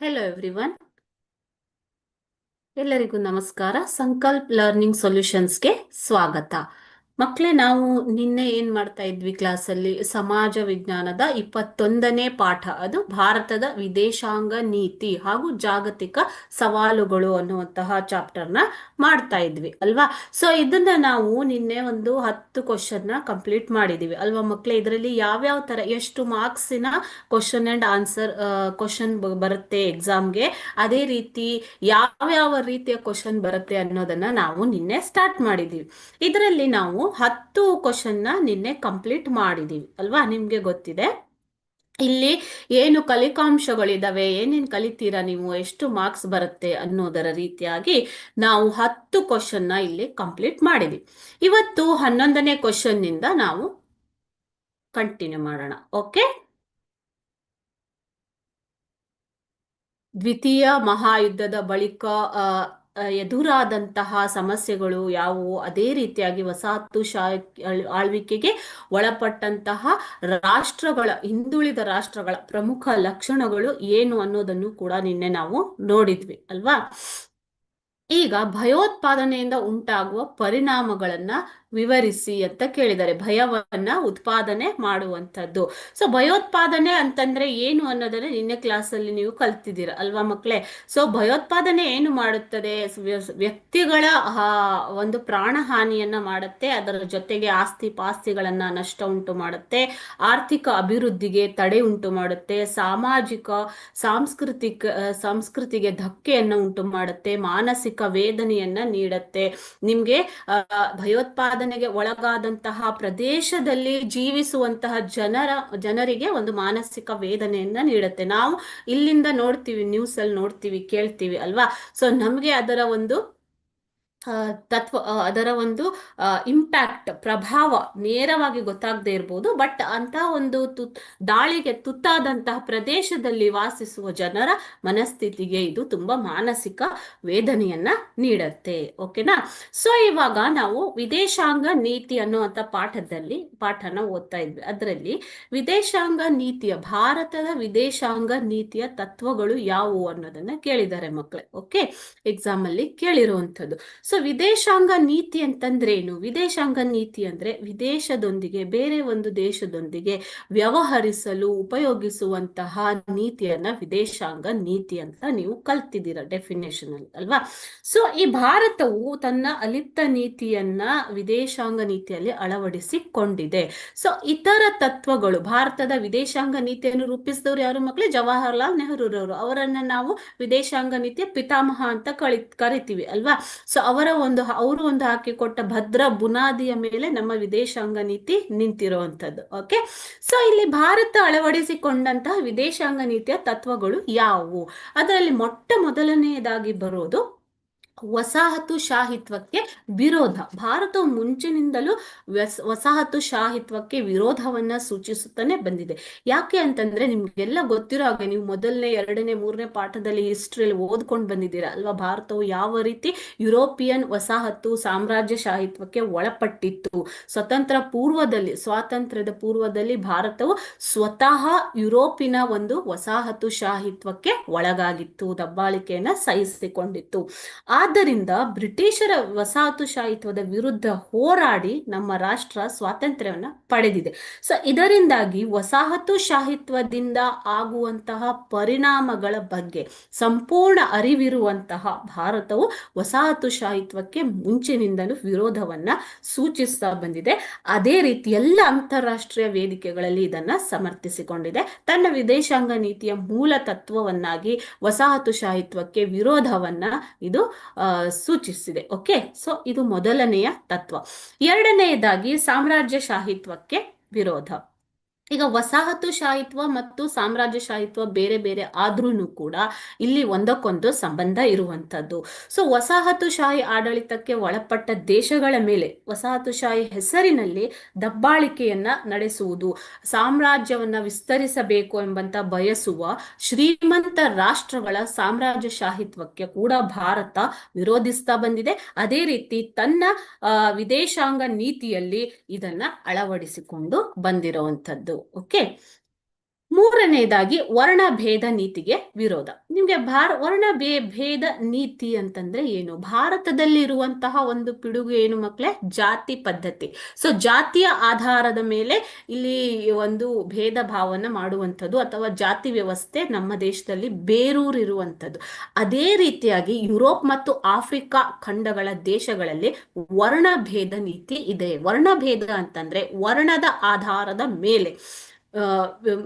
Hello everyone, ಎಲ್ಲರಿಗೂ ನಮಸ್ಕಾರ. Sankalp learning ಸೊಲ್ಯೂಷನ್ಸ್ಗೆ ಸ್ವಾಗತ. ಮಕ್ಕಳೇ, ನಾವು ನಿನ್ನೆ ಏನ್ ಮಾಡ್ತಾ ಇದ್ವಿ ಕ್ಲಾಸಲ್ಲಿ? ಸಮಾಜ ವಿಜ್ಞಾನದ 21ನೇ ಪಾಠ, ಅದು ಭಾರತದ ವಿದೇಶಾಂಗ ನೀತಿ ಹಾಗೂ ಜಾಗತಿಕ ಸವಾಲುಗಳು ಅನ್ನುವಂತಹ ಚಾಪ್ಟರ್ನ ಮಾಡ್ತಾ ಇದ್ವಿ ಅಲ್ವಾ? ಸೊ ಇದನ್ನ ನಾವು ನಿನ್ನೆ ಒಂದು 10 ಕ್ವಶನ್ನ ಕಂಪ್ಲೀಟ್ ಮಾಡಿದೀವಿ ಅಲ್ವಾ ಮಕ್ಕಳೇ? ಇದರಲ್ಲಿ ಯಾವ್ಯಾವ ತರ ಎಷ್ಟು ಮಾರ್ಕ್ಸಿನ ಕ್ವಶನ್ ಅಂಡ್ ಆನ್ಸರ್ ಕ್ವಶನ್ ಬರುತ್ತೆ ಎಕ್ಸಾಮ್ಗೆ, ಅದೇ ರೀತಿ ಯಾವ ರೀತಿಯ ಕ್ವಶನ್ ಬರುತ್ತೆ ಅನ್ನೋದನ್ನ ನಾವು ನಿನ್ನೆ ಸ್ಟಾರ್ಟ್ ಮಾಡಿದೀವಿ. ಇದರಲ್ಲಿ ನಾವು 10 ಕ್ವಶನ್ನ ನಿನ್ನೆ ಕಂಪ್ಲೀಟ್ ಮಾಡಿದೀವಿ ಅಲ್ವಾ? ನಿಮ್ಗೆ ಗೊತ್ತಿದೆ ಇಲ್ಲಿ ಏನು ಕಲಿಕಾಂಶಗಳಿದಾವೆ, ಏನೇನು ಕಲಿತೀರಾ ನೀವು, ಎಷ್ಟು ಮಾರ್ಕ್ಸ್ ಬರುತ್ತೆ ಅನ್ನೋದರ ರೀತಿಯಾಗಿ ನಾವು 10 ಕ್ವಶನ್ನ ಇಲ್ಲಿ ಕಂಪ್ಲೀಟ್ ಮಾಡಿದ್ವಿ. ಇವತ್ತು 11ನೇ ಕ್ವಶನ್ ನಿಂದ ನಾವು ಕಂಟಿನ್ಯೂ ಮಾಡೋಣ. ಓಕೆ, ದ್ವಿತೀಯ ಮಹಾಯುದ್ಧದ ಬಳಿಕ ಎದುರಾದಂತಹ ಸಮಸ್ಯೆಗಳು ಯಾವುವು, ಅದೇ ರೀತಿಯಾಗಿ ವಸಾಹತುಶಾಹಿ ಆಳ್ವಿಕೆಗೆ ಒಳಪಟ್ಟಂತಹ ರಾಷ್ಟ್ರಗಳ, ಹಿಂದುಳಿದ ರಾಷ್ಟ್ರಗಳ ಪ್ರಮುಖ ಲಕ್ಷಣಗಳು ಏನು ಅನ್ನೋದನ್ನು ಕೂಡ ನಿನ್ನೆ ನಾವು ನೋಡಿದ್ವಿ ಅಲ್ವಾ? ಈಗ ಭಯೋತ್ಪಾದನೆಯಿಂದ ಉಂಟಾಗುವ ಪರಿಣಾಮಗಳನ್ನ ವಿವರಿಸಿ ಅಂತ ಕೇಳಿದ್ದಾರೆ. ಭಯವನ್ನ ಉತ್ಪಾದನೆ ಮಾಡುವಂಥದ್ದು. ಸೊ ಭಯೋತ್ಪಾದನೆ ಅಂತಂದ್ರೆ ಏನು ಅನ್ನೋದನ್ನ ನಿನ್ನೆ ಕ್ಲಾಸಲ್ಲಿ ನೀವು ಕಲ್ತಿದ್ದೀರ ಅಲ್ವಾ ಮಕ್ಕಳೇ? ಸೊ ಭಯೋತ್ಪಾದನೆ ಏನು ಮಾಡುತ್ತದೆ? ವ್ಯಕ್ತಿಗಳ ಒಂದು ಪ್ರಾಣ ಹಾನಿಯನ್ನ ಮಾಡುತ್ತೆ, ಅದರ ಜೊತೆಗೆ ಆಸ್ತಿ ಪಾಸ್ತಿಗಳನ್ನ ನಷ್ಟ ಉಂಟು ಮಾಡುತ್ತೆ, ಆರ್ಥಿಕ ಅಭಿವೃದ್ಧಿಗೆ ತಡೆ ಉಂಟು ಮಾಡುತ್ತೆ, ಸಾಮಾಜಿಕ ಸಂಸ್ಕೃತಿಗೆ ಧಕ್ಕೆಯನ್ನು ಉಂಟು ಮಾಡುತ್ತೆ, ಮಾನಸಿಕ ವೇದನೆಯನ್ನ ನೀಡುತ್ತೆ. ನಿಮ್ಗೆ ಭಯೋತ್ಪಾದನೆಗೆ ಒಳಗಾದಂತಹ ಪ್ರದೇಶದಲ್ಲಿ ಜೀವಿಸುವಂತಹ ಜನರಿಗೆ ಒಂದು ಮಾನಸಿಕ ವೇದನೆಯನ್ನ ನೀಡುತ್ತೆ. ನಾವು ಇಲ್ಲಿಂದ ನೋಡ್ತೀವಿ, ನ್ಯೂಸ್ ಅಲ್ಲಿ ನೋಡ್ತೀವಿ, ಕೇಳ್ತೀವಿ ಅಲ್ವಾ? ಸೊ ನಮ್ಗೆ ಅದರ ಒಂದು ಅದರ ಒಂದು ಇಂಪ್ಯಾಕ್ಟ್, ಪ್ರಭಾವ ನೇರವಾಗಿ ಗೊತ್ತಾಗದೇ ಇರ್ಬೋದು. ಬಟ್ ಅಂತ ಒಂದು ದಾಳಿಗೆ ತುತ್ತಾದಂತಹ ಪ್ರದೇಶದಲ್ಲಿ ವಾಸಿಸುವ ಜನರ ಮನಸ್ಥಿತಿಗೆ ಇದು ತುಂಬಾ ಮಾನಸಿಕ ವೇದನೆಯನ್ನ ನೀಡುತ್ತೆ. ಓಕೆನಾ? ಸೊ ಇವಾಗ ನಾವು ವಿದೇಶಾಂಗ ನೀತಿ ಅನ್ನುವಂಥ ಪಾಠನ ಓದ್ತಾ ಇದ್ವಿ. ಅದರಲ್ಲಿ ವಿದೇಶಾಂಗ ನೀತಿಯ, ಭಾರತದ ವಿದೇಶಾಂಗ ನೀತಿಯ ತತ್ವಗಳು ಯಾವುವು ಅನ್ನೋದನ್ನ ಕೇಳಿದ್ದಾರೆ ಮಕ್ಕಳೇ. ಓಕೆ, ಎಕ್ಸಾಮ್ ಅಲ್ಲಿ ಕೇಳಿರುವಂಥದ್ದು. ಸೊ ವಿದೇಶಾಂಗ ನೀತಿ ಅಂತಂದ್ರೇನು? ವಿದೇಶಾಂಗ ನೀತಿ ಅಂದ್ರೆ ವಿದೇಶದೊಂದಿಗೆ, ಬೇರೆ ಒಂದು ದೇಶದೊಂದಿಗೆ ವ್ಯವಹರಿಸಲು ಉಪಯೋಗಿಸುವಂತಹ ನೀತಿಯನ್ನ ವಿದೇಶಾಂಗ ನೀತಿ ಅಂತ ನೀವು ಕಲ್ತಿದ್ದೀರ ಡೆಫಿನೇಷನ್ ಅಲ್ಲಿ ಅಲ್ವಾ? ಸೊ ಈ ಭಾರತವು ತನ್ನ ಅಲಿಪ್ತ ನೀತಿಯನ್ನ ವಿದೇಶಾಂಗ ನೀತಿಯಲ್ಲಿ ಅಳವಡಿಸಿಕೊಂಡಿದೆ. ಸೊ ಇತರ ತತ್ವಗಳು, ಭಾರತದ ವಿದೇಶಾಂಗ ನೀತಿಯನ್ನು ರೂಪಿಸಿದವರು ಯಾರು ಮಕ್ಕಳೇ? ಜವಾಹರ್ಲಾಲ್ ನೆಹರೂರವರು. ಅವರನ್ನ ನಾವು ವಿದೇಶಾಂಗ ನೀತಿಯ ಪಿತಾಮಹ ಅಂತ ಕರಿತೀವಿ ಅಲ್ವಾ? ಸೊ ಅವರು ಒಂದು ಹಾಕಿಕೊಟ್ಟ ಭದ್ರ ಬುನಾದಿಯ ಮೇಲೆ ನಮ್ಮ ವಿದೇಶಾಂಗ ನೀತಿ ನಿಂತಿರುವಂತದ್ದು. ಓಕೆ, ಸೊ ಇಲ್ಲಿ ಭಾರತ ಅಳವಡಿಸಿಕೊಂಡಂತಹ ವಿದೇಶಾಂಗ ನೀತಿಯ ತತ್ವಗಳು ಯಾವುವು? ಅದರಲ್ಲಿ ಮೊಟ್ಟ ಮೊದಲನೆಯದಾಗಿ ಬರೋದು ವಸಾಹತುಶಾಹಿತ್ವಕ್ಕೆ ವಿರೋಧ. ಭಾರತವು ಮುಂಚಿನಿಂದಲೂ ವಸಾಹತುಶಾಹಿತ್ವಕ್ಕೆ ವಿರೋಧವನ್ನ ಸೂಚಿಸುತ್ತಾನೆ ಬಂದಿದೆ. ಯಾಕೆ ಅಂತಂದ್ರೆ ನಿಮ್ಗೆಲ್ಲ ಗೊತ್ತಿರೋ ಹಾಗೆ, ನೀವು ಮೊದಲನೇ, ಎರಡನೇ, ಮೂರನೇ ಪಾಠದಲ್ಲಿ ಹಿಸ್ಟ್ರಿಯಲ್ಲಿ ಓದ್ಕೊಂಡು ಬಂದಿದ್ದೀರಾ ಅಲ್ವಾ? ಭಾರತವು ಯಾವ ರೀತಿ ಯುರೋಪಿಯನ್ ವಸಾಹತು ಸಾಮ್ರಾಜ್ಯಶಾಹಿತ್ವಕ್ಕೆ ಒಳಪಟ್ಟಿತ್ತು. ಸ್ವಾತಂತ್ರ್ಯದ ಪೂರ್ವದಲ್ಲಿ ಭಾರತವು ಸ್ವತಃ ಯುರೋಪಿನ ಒಂದು ವಸಾಹತುಶಾಹಿತ್ವಕ್ಕೆ ಒಳಗಾಗಿತ್ತು, ದಬ್ಬಾಳಿಕೆಯನ್ನ ಸಹಿಸಿಕೊಂಡಿತ್ತು. ಆದ್ದರಿಂದ ಬ್ರಿಟಿಷರ ವಸಾಹತುಶಾಹಿತ್ವದ ವಿರುದ್ಧ ಹೋರಾಡಿ ನಮ್ಮ ರಾಷ್ಟ್ರ ಸ್ವಾತಂತ್ರ್ಯವನ್ನ ಪಡೆದಿದೆ. ಸೊ ಇದರಿಂದಾಗಿ ವಸಾಹತುಶಾಹಿತ್ವದಿಂದ ಆಗುವಂತಹ ಪರಿಣಾಮಗಳ ಬಗ್ಗೆ ಸಂಪೂರ್ಣ ಅರಿವಿರುವಂತಹ ಭಾರತವು ವಸಾಹತುಶಾಹಿತ್ವಕ್ಕೆ ಮುಂಚಿನಿಂದಲೂ ವಿರೋಧವನ್ನ ಸೂಚಿಸ್ತಾ ಬಂದಿದೆ. ಅದೇ ರೀತಿ ಎಲ್ಲ ಅಂತಾರಾಷ್ಟ್ರೀಯ ವೇದಿಕೆಗಳಲ್ಲಿ ಇದನ್ನ ಸಮರ್ಥಿಸಿಕೊಂಡಿದೆ. ತನ್ನ ವಿದೇಶಾಂಗ ನೀತಿಯ ಮೂಲ ತತ್ವವನ್ನಾಗಿ ವಸಾಹತುಶಾಹಿತ್ವಕ್ಕೆ ವಿರೋಧವನ್ನ ಇದು ಸೂಚಿಸಿದೆ. ಓಕೆ, ಸೊ ಇದು ಮೊದಲನೆಯ ತತ್ವ. ಎರಡನೆಯದಾಗಿ ಸಾಮ್ರಾಜ್ಯಶಾಹಿತ್ವಕ್ಕೆ ವಿರೋಧ. ಈಗ ವಸಾಹತುಶಾಹಿತ್ವ ಮತ್ತು ಸಾಮ್ರಾಜ್ಯಶಾಹಿತ್ವ ಬೇರೆ ಬೇರೆ ಆದ್ರೂ ಕೂಡ ಇಲ್ಲಿ ಒಂದಕ್ಕೊಂದು ಸಂಬಂಧ ಇರುವಂತದ್ದು. ಸೊ ವಸಾಹತುಶಾಹಿ ಆಡಳಿತಕ್ಕೆ ಒಳಪಟ್ಟ ದೇಶಗಳ ಮೇಲೆ ವಸಾಹತುಶಾಹಿ ಹೆಸರಿನಲ್ಲಿ ದಬ್ಬಾಳಿಕೆಯನ್ನ ನಡೆಸುವುದು, ಸಾಮ್ರಾಜ್ಯವನ್ನ ವಿಸ್ತರಿಸಬೇಕು ಎಂಬಂತ ಬಯಸುವ ಶ್ರೀಮಂತ ರಾಷ್ಟ್ರಗಳ ಸಾಮ್ರಾಜ್ಯಶಾಹಿತ್ವಕ್ಕೆ ಕೂಡ ಭಾರತ ವಿರೋಧಿಸ್ತಾ ಬಂದಿದೆ. ಅದೇ ರೀತಿ ತನ್ನ ವಿದೇಶಾಂಗ ನೀತಿಯಲ್ಲಿ ಇದನ್ನ ಅಳವಡಿಸಿಕೊಂಡು ಬಂದಿರುವಂತದ್ದು. ಓಕೆ, ಮೂರನೆಯದಾಗಿ ವರ್ಣಭೇದ ನೀತಿಗೆ ವಿರೋಧ. ನಿಮ್ಗೆ ಭೇದ ನೀತಿ ಅಂತಂದ್ರೆ ಏನು? ಭಾರತದಲ್ಲಿರುವಂತಹ ಒಂದು ಪಿಡುಗು ಏನು ಮಕ್ಕಳೇ? ಜಾತಿ ಪದ್ಧತಿ. ಸೊ ಜಾತಿಯ ಆಧಾರದ ಮೇಲೆ ಇಲ್ಲಿ ಒಂದು ಭೇದ ಭಾವನ ಮಾಡುವಂಥದ್ದು ಅಥವಾ ಜಾತಿ ವ್ಯವಸ್ಥೆ ನಮ್ಮ ದೇಶದಲ್ಲಿ ಬೇರೂರಿರುವಂಥದ್ದು. ಅದೇ ರೀತಿಯಾಗಿ ಯುರೋಪ್ ಮತ್ತು ಆಫ್ರಿಕಾ ಖಂಡಗಳ ದೇಶಗಳಲ್ಲಿ ವರ್ಣಭೇದ ನೀತಿ ಇದೆ. ವರ್ಣಭೇದ ಅಂತಂದ್ರೆ ವರ್ಣದ ಆಧಾರದ ಮೇಲೆ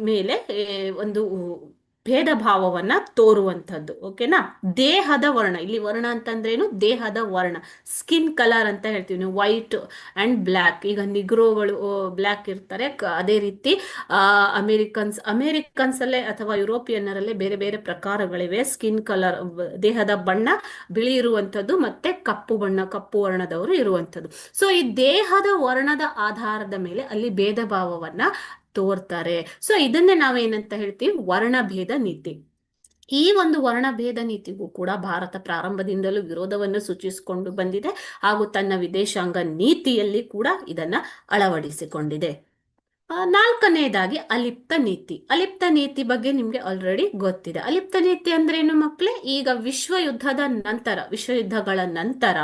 ಮೇಲೆ ಒಂದು ಭೇದ ಭಾವವನ್ನ ತೋರುವಂಥದ್ದು. ಓಕೆನಾ? ದೇಹದ ವರ್ಣ, ಇಲ್ಲಿ ವರ್ಣ ಅಂತಂದ್ರೇನು? ದೇಹದ ವರ್ಣ, ಸ್ಕಿನ್ ಕಲರ್ ಅಂತ ಹೇಳ್ತೀವಿ ನೀವು, ವೈಟ್ ಅಂಡ್ ಬ್ಲ್ಯಾಕ್. ಈಗ ನಿಗ್ರೋಗಳು ಬ್ಲ್ಯಾಕ್ ಇರ್ತಾರೆ, ಅದೇ ರೀತಿ ಅಮೇರಿಕನ್ಸ್ ಅಲ್ಲೇ ಅಥವಾ ಯುರೋಪಿಯನ್ನರಲ್ಲೇ ಬೇರೆ ಬೇರೆ ಪ್ರಕಾರಗಳಿವೆ. ಸ್ಕಿನ್ ಕಲರ್, ದೇಹದ ಬಣ್ಣ ಬಿಳಿ ಇರುವಂಥದ್ದು, ಮತ್ತೆ ಕಪ್ಪು ವರ್ಣದವರು ಇರುವಂಥದ್ದು. ಸೊ ಈ ದೇಹದ ವರ್ಣದ ಆಧಾರದ ಮೇಲೆ ಅಲ್ಲಿ ಭೇದ ಭಾವವನ್ನ ತೋರ್ತಾರೆ. ಸೊ ಇದನ್ನೇ ನಾವೇನಂತ ಹೇಳ್ತೀವಿ? ವರ್ಣಭೇದ ನೀತಿ. ಈ ಒಂದು ವರ್ಣಭೇದ ನೀತಿಗೂ ಕೂಡ ಭಾರತ ಪ್ರಾರಂಭದಿಂದಲೂ ವಿರೋಧವನ್ನು ಸೂಚಿಸಿಕೊಂಡು ಬಂದಿದೆ ಹಾಗೂ ತನ್ನ ವಿದೇಶಾಂಗ ನೀತಿಯಲ್ಲಿ ಕೂಡ ಇದನ್ನ ಅಳವಡಿಸಿಕೊಂಡಿದೆ. ನಾಲ್ಕನೆಯದಾಗಿ ಅಲಿಪ್ತ ನೀತಿ. ಅಲಿಪ್ತ ನೀತಿ ಬಗ್ಗೆ ನಿಮ್ಗೆ ಆಲ್ರೆಡಿ ಗೊತ್ತಿದೆ. ಅಲಿಪ್ತ ನೀತಿ ಅಂದ್ರೆ ಏನು ಮಕ್ಕಳೇ? ಈಗ ವಿಶ್ವಯುದ್ಧಗಳ ನಂತರ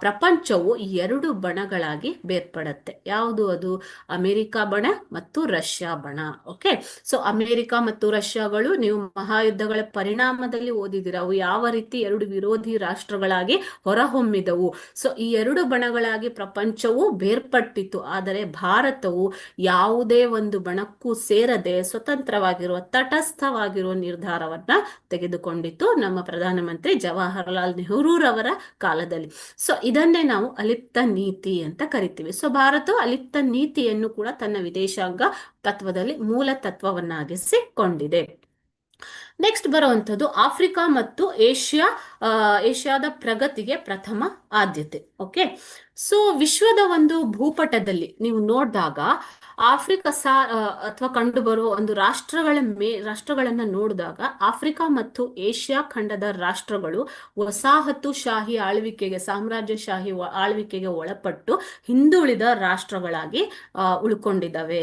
ಪ್ರಪಂಚವು ಎರಡು ಬಣಗಳಾಗಿ ಬೇರ್ಪಡುತ್ತೆ. ಯಾವುದು ಅದು? ಅಮೆರಿಕ ಬಣ ಮತ್ತು ರಷ್ಯಾ ಬಣ. ಓಕೆ, ಸೊ ಅಮೆರಿಕ ಮತ್ತು ರಷ್ಯಾಗಳು ನೀವು ಮಹಾಯುದ್ಧಗಳ ಪರಿಣಾಮದಲ್ಲಿ ಓದಿದಿರ, ಅವು ಯಾವ ರೀತಿ ಎರಡು ವಿರೋಧಿ ರಾಷ್ಟ್ರಗಳಾಗಿ ಹೊರಹೊಮ್ಮಿದವು. ಸೊ ಈ ಎರಡು ಬಣಗಳಾಗಿ ಪ್ರಪಂಚವು ಬೇರ್ಪಟ್ಟಿತು. ಆದರೆ ಭಾರತವು ಯಾವುದೇ ಒಂದು ಬಣಕ್ಕೂ ಸೇರದೆ ಸ್ವತಂತ್ರವಾಗಿರುವ, ತಟಸ್ಥವಾಗಿರುವ ನಿರ್ಧಾರವನ್ನ ತೆಗೆದುಕೊಂಡಿತ್ತು ನಮ್ಮ ಪ್ರಧಾನಮಂತ್ರಿ ಜವಾಹರಲಾಲ್ ನೆಹರೂರವರ ಕಾಲದಲ್ಲಿ. ಸೊ ಇದನ್ನೇ ನಾವು ಅಲಿಪ್ತ ನೀತಿ ಅಂತ ಕರಿತೀವಿ. ಸೊ ಭಾರತವು ಅಲಿಪ್ತ ನೀತಿಯನ್ನು ಕೂಡ ತನ್ನ ವಿದೇಶಾಂಗ ತತ್ವದಲ್ಲಿ ಮೂಲ ತತ್ವವನ್ನಾಗಿಸಿಕೊಂಡಿದೆ. ನೆಕ್ಸ್ಟ್ ಬರುವಂಥದ್ದು ಆಫ್ರಿಕಾ ಮತ್ತು ಏಷ್ಯಾದ ಪ್ರಗತಿಗೆ ಪ್ರಥಮ ಆದ್ಯತೆ. ಓಕೆ, ಸೊ ವಿಶ್ವದ ಒಂದು ಭೂಪಟದಲ್ಲಿ ನೀವು ನೋಡಿದಾಗ ಆಫ್ರಿಕಾ ಅಥವಾ ಕಂಡು ಬರುವ ಒಂದು ರಾಷ್ಟ್ರಗಳನ್ನ ನೋಡಿದಾಗ ಆಫ್ರಿಕಾ ಮತ್ತು ಏಷ್ಯಾ ಖಂಡದ ರಾಷ್ಟ್ರಗಳು ವಸಾಹತುಶಾಹಿ ಆಳ್ವಿಕೆಗೆ, ಸಾಮ್ರಾಜ್ಯಶಾಹಿ ಆಳ್ವಿಕೆಗೆ ಒಳಪಟ್ಟು ಹಿಂದುಳಿದ ರಾಷ್ಟ್ರಗಳಾಗಿ ಉಳ್ಕೊಂಡಿದ್ದಾವೆ.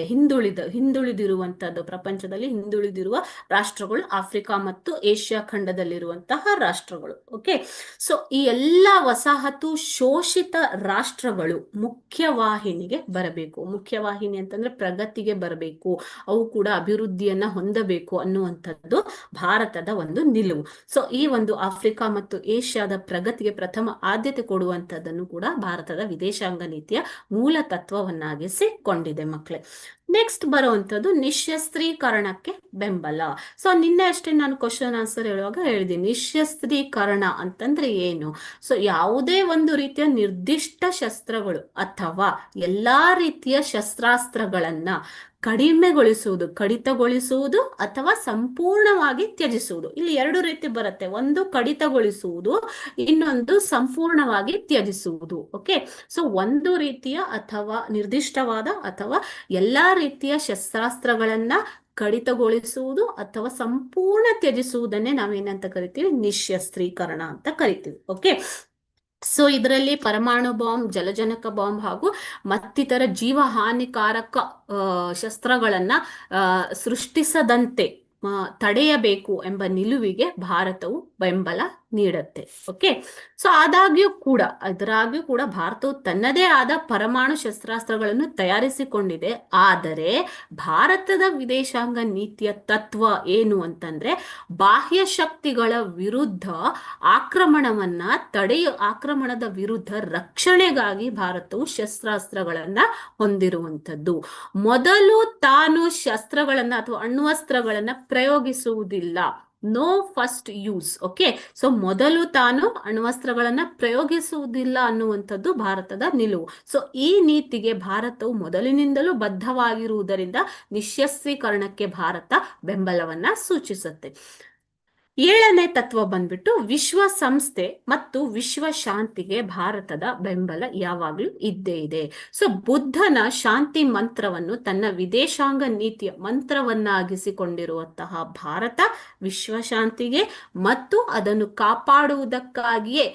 ಹಿಂದುಳಿದಿರುವಂತದ್ದು, ಪ್ರಪಂಚದಲ್ಲಿ ಹಿಂದುಳಿದಿರುವ ರಾಷ್ಟ್ರಗಳು ಆಫ್ರಿಕಾ ಮತ್ತು ಏಷ್ಯಾ ಖಂಡದಲ್ಲಿರುವಂತಹ ರಾಷ್ಟ್ರಗಳು. ಓಕೆ, ಸೊ ಈ ಎಲ್ಲ ವಸಾಹತು ಶೋಷಿತ ರಾಷ್ಟ್ರಗಳು ಮುಖ್ಯವಾಹಿನಿಗೆ ಬರಬೇಕು. ಮುಖ್ಯವಾಹಿನಿ ಅಂತಂದ್ರೆ ಪ್ರಗತಿಗೆ ಬರಬೇಕು, ಅವು ಕೂಡ ಅಭಿವೃದ್ಧಿಯನ್ನ ಹೊಂದಬೇಕು ಅನ್ನುವಂಥದ್ದು ಭಾರತದ ಒಂದು ನಿಲುವು. ಸೊ ಈ ಒಂದು ಆಫ್ರಿಕಾ ಮತ್ತು ಏಷ್ಯಾದ ಪ್ರಗತಿಗೆ ಪ್ರಥಮ ಆದ್ಯತೆ ಕೊಡುವಂಥದ್ದನ್ನು ಕೂಡ ಭಾರತದ ವಿದೇಶಾಂಗ ನೀತಿಯ ಮೂಲ ತತ್ವವನ್ನಾಗಿಸಿಕೊಂಡಿದೆ ಮಕ್ಕಳೇ. ನೆಕ್ಸ್ಟ್ ಬರುವಂಥದ್ದು ನಿಶ್ಯಸ್ತ್ರೀಕರಣಕ್ಕೆ ಬೆಂಬಲ. ಸೊ ನಿನ್ನೆ ಅಷ್ಟೇ ನಾನು ಕ್ವಶನ್ ಆನ್ಸರ್ ಹೇಳುವಾಗ ಹೇಳಿದೆ, ನಿಶ್ಯಸ್ತ್ರೀಕರಣ ಅಂತಂದ್ರೆ ಏನು? ಸೊ ಯಾವುದೇ ಒಂದು ರೀತಿಯ ನಿರ್ದಿಷ್ಟ ಶಸ್ತ್ರಗಳು ಅಥವಾ ಎಲ್ಲಾ ರೀತಿಯ ಶಸ್ತ್ರಾಸ್ತ್ರಗಳನ್ನ ಕಡಿಮೆಗೊಳಿಸುವುದು, ಕಡಿತಗೊಳಿಸುವುದು ಅಥವಾ ಸಂಪೂರ್ಣವಾಗಿ ತ್ಯಜಿಸುವುದು. ಇಲ್ಲಿ ಎರಡು ರೀತಿ ಬರುತ್ತೆ, ಒಂದು ಕಡಿತಗೊಳಿಸುವುದು, ಇನ್ನೊಂದು ಸಂಪೂರ್ಣವಾಗಿ ತ್ಯಜಿಸುವುದು. ಓಕೆ, ಸೊ ಒಂದು ರೀತಿಯ ಅಥವಾ ನಿರ್ದಿಷ್ಟವಾದ ಅಥವಾ ಎಲ್ಲಾ ರೀತಿಯ ಶಸ್ತ್ರಾಸ್ತ್ರಗಳನ್ನ ಕಡಿತಗೊಳಿಸುವುದು ಅಥವಾ ಸಂಪೂರ್ಣ ತ್ಯಜಿಸುವುದನ್ನೇ ನಾವೇನಂತ ಕರಿತೀವಿ? ನಿಶ್ಯಸ್ತ್ರೀಕರಣ ಅಂತ ಕರಿತೀವಿ. ಓಕೆ, ಸೊ ಇದರಲ್ಲಿ ಪರಮಾಣು ಬಾಂಬ್, ಜಲಜನಕ ಬಾಂಬ್ ಹಾಗೂ ಮತ್ತಿತರ ಜೀವಹಾನಿಕಾರಕ ಶಸ್ತ್ರಗಳನ್ನ ಸೃಷ್ಟಿಸದಂತೆ ತಡೆಯಬೇಕು ಎಂಬ ನಿಲುವಿಗೆ ಭಾರತವು ಬೆಂಬಲ ನೀಡುತ್ತೆ. ಓಕೆ, ಸೊ ಆದಾಗ್ಯೂ ಕೂಡ ಭಾರತವು ತನ್ನದೇ ಆದ ಪರಮಾಣು ಶಸ್ತ್ರಾಸ್ತ್ರಗಳನ್ನು ತಯಾರಿಸಿಕೊಂಡಿದೆ. ಆದರೆ ಭಾರತದ ವಿದೇಶಾಂಗ ನೀತಿಯ ತತ್ವ ಏನು ಅಂತಂದ್ರೆ, ಬಾಹ್ಯ ಶಕ್ತಿಗಳ ವಿರುದ್ಧ ಆಕ್ರಮಣದ ವಿರುದ್ಧ ರಕ್ಷಣೆಗಾಗಿ ಭಾರತವು ಶಸ್ತ್ರಾಸ್ತ್ರಗಳನ್ನ ಹೊಂದಿರುವಂಥದ್ದು. ಮೊದಲು ತಾನು ಶಸ್ತ್ರಗಳನ್ನ ಅಥವಾ ಅಣ್ವಸ್ತ್ರಗಳನ್ನ ಪ್ರಯೋಗಿಸುವುದಿಲ್ಲ. No first use. Okay, so ಮೊದಲು ತಾನು ಅಣ್ವಸ್ತ್ರಗಳನ್ನ ಪ್ರಯೋಗಿಸುವುದಿಲ್ಲ ಅನ್ನುವಂಥದ್ದು ಭಾರತದ ನಿಲುವು. ಸೊ ಈ ನೀತಿಗೆ ಭಾರತವು ಮೊದಲಿನಿಂದಲೂ ಬದ್ಧವಾಗಿರುವುದರಿಂದ ನಿಶ್ಯಸ್ತ್ರೀಕರಣಕ್ಕೆ ಭಾರತ ಬೆಂಬಲವನ್ನ ಸೂಚಿಸುತ್ತೆ. ಏಳನೇ ತತ್ವ ಬಂದ್ಬಿಟ್ಟು ವಿಶ್ವಸಂಸ್ಥೆ ಮತ್ತು ವಿಶ್ವ ಶಾಂತಿಗೆ ಭಾರತದ ಬೆಂಬಲ ಯಾವಾಗಲೂ ಇದ್ದೇ ಇದೆ. ಸೊ ಬುದ್ಧನ ಶಾಂತಿ ಮಂತ್ರವನ್ನು ತನ್ನ ವಿದೇಶಾಂಗ ನೀತಿಯ ಮಂತ್ರವನ್ನಾಗಿಸಿಕೊಂಡಿರುವಂತಹ ಭಾರತ ವಿಶ್ವ ಶಾಂತಿಗೆ ಮತ್ತು ಅದನ್ನು ಕಾಪಾಡುವುದಕ್ಕಾಗಿಯೇ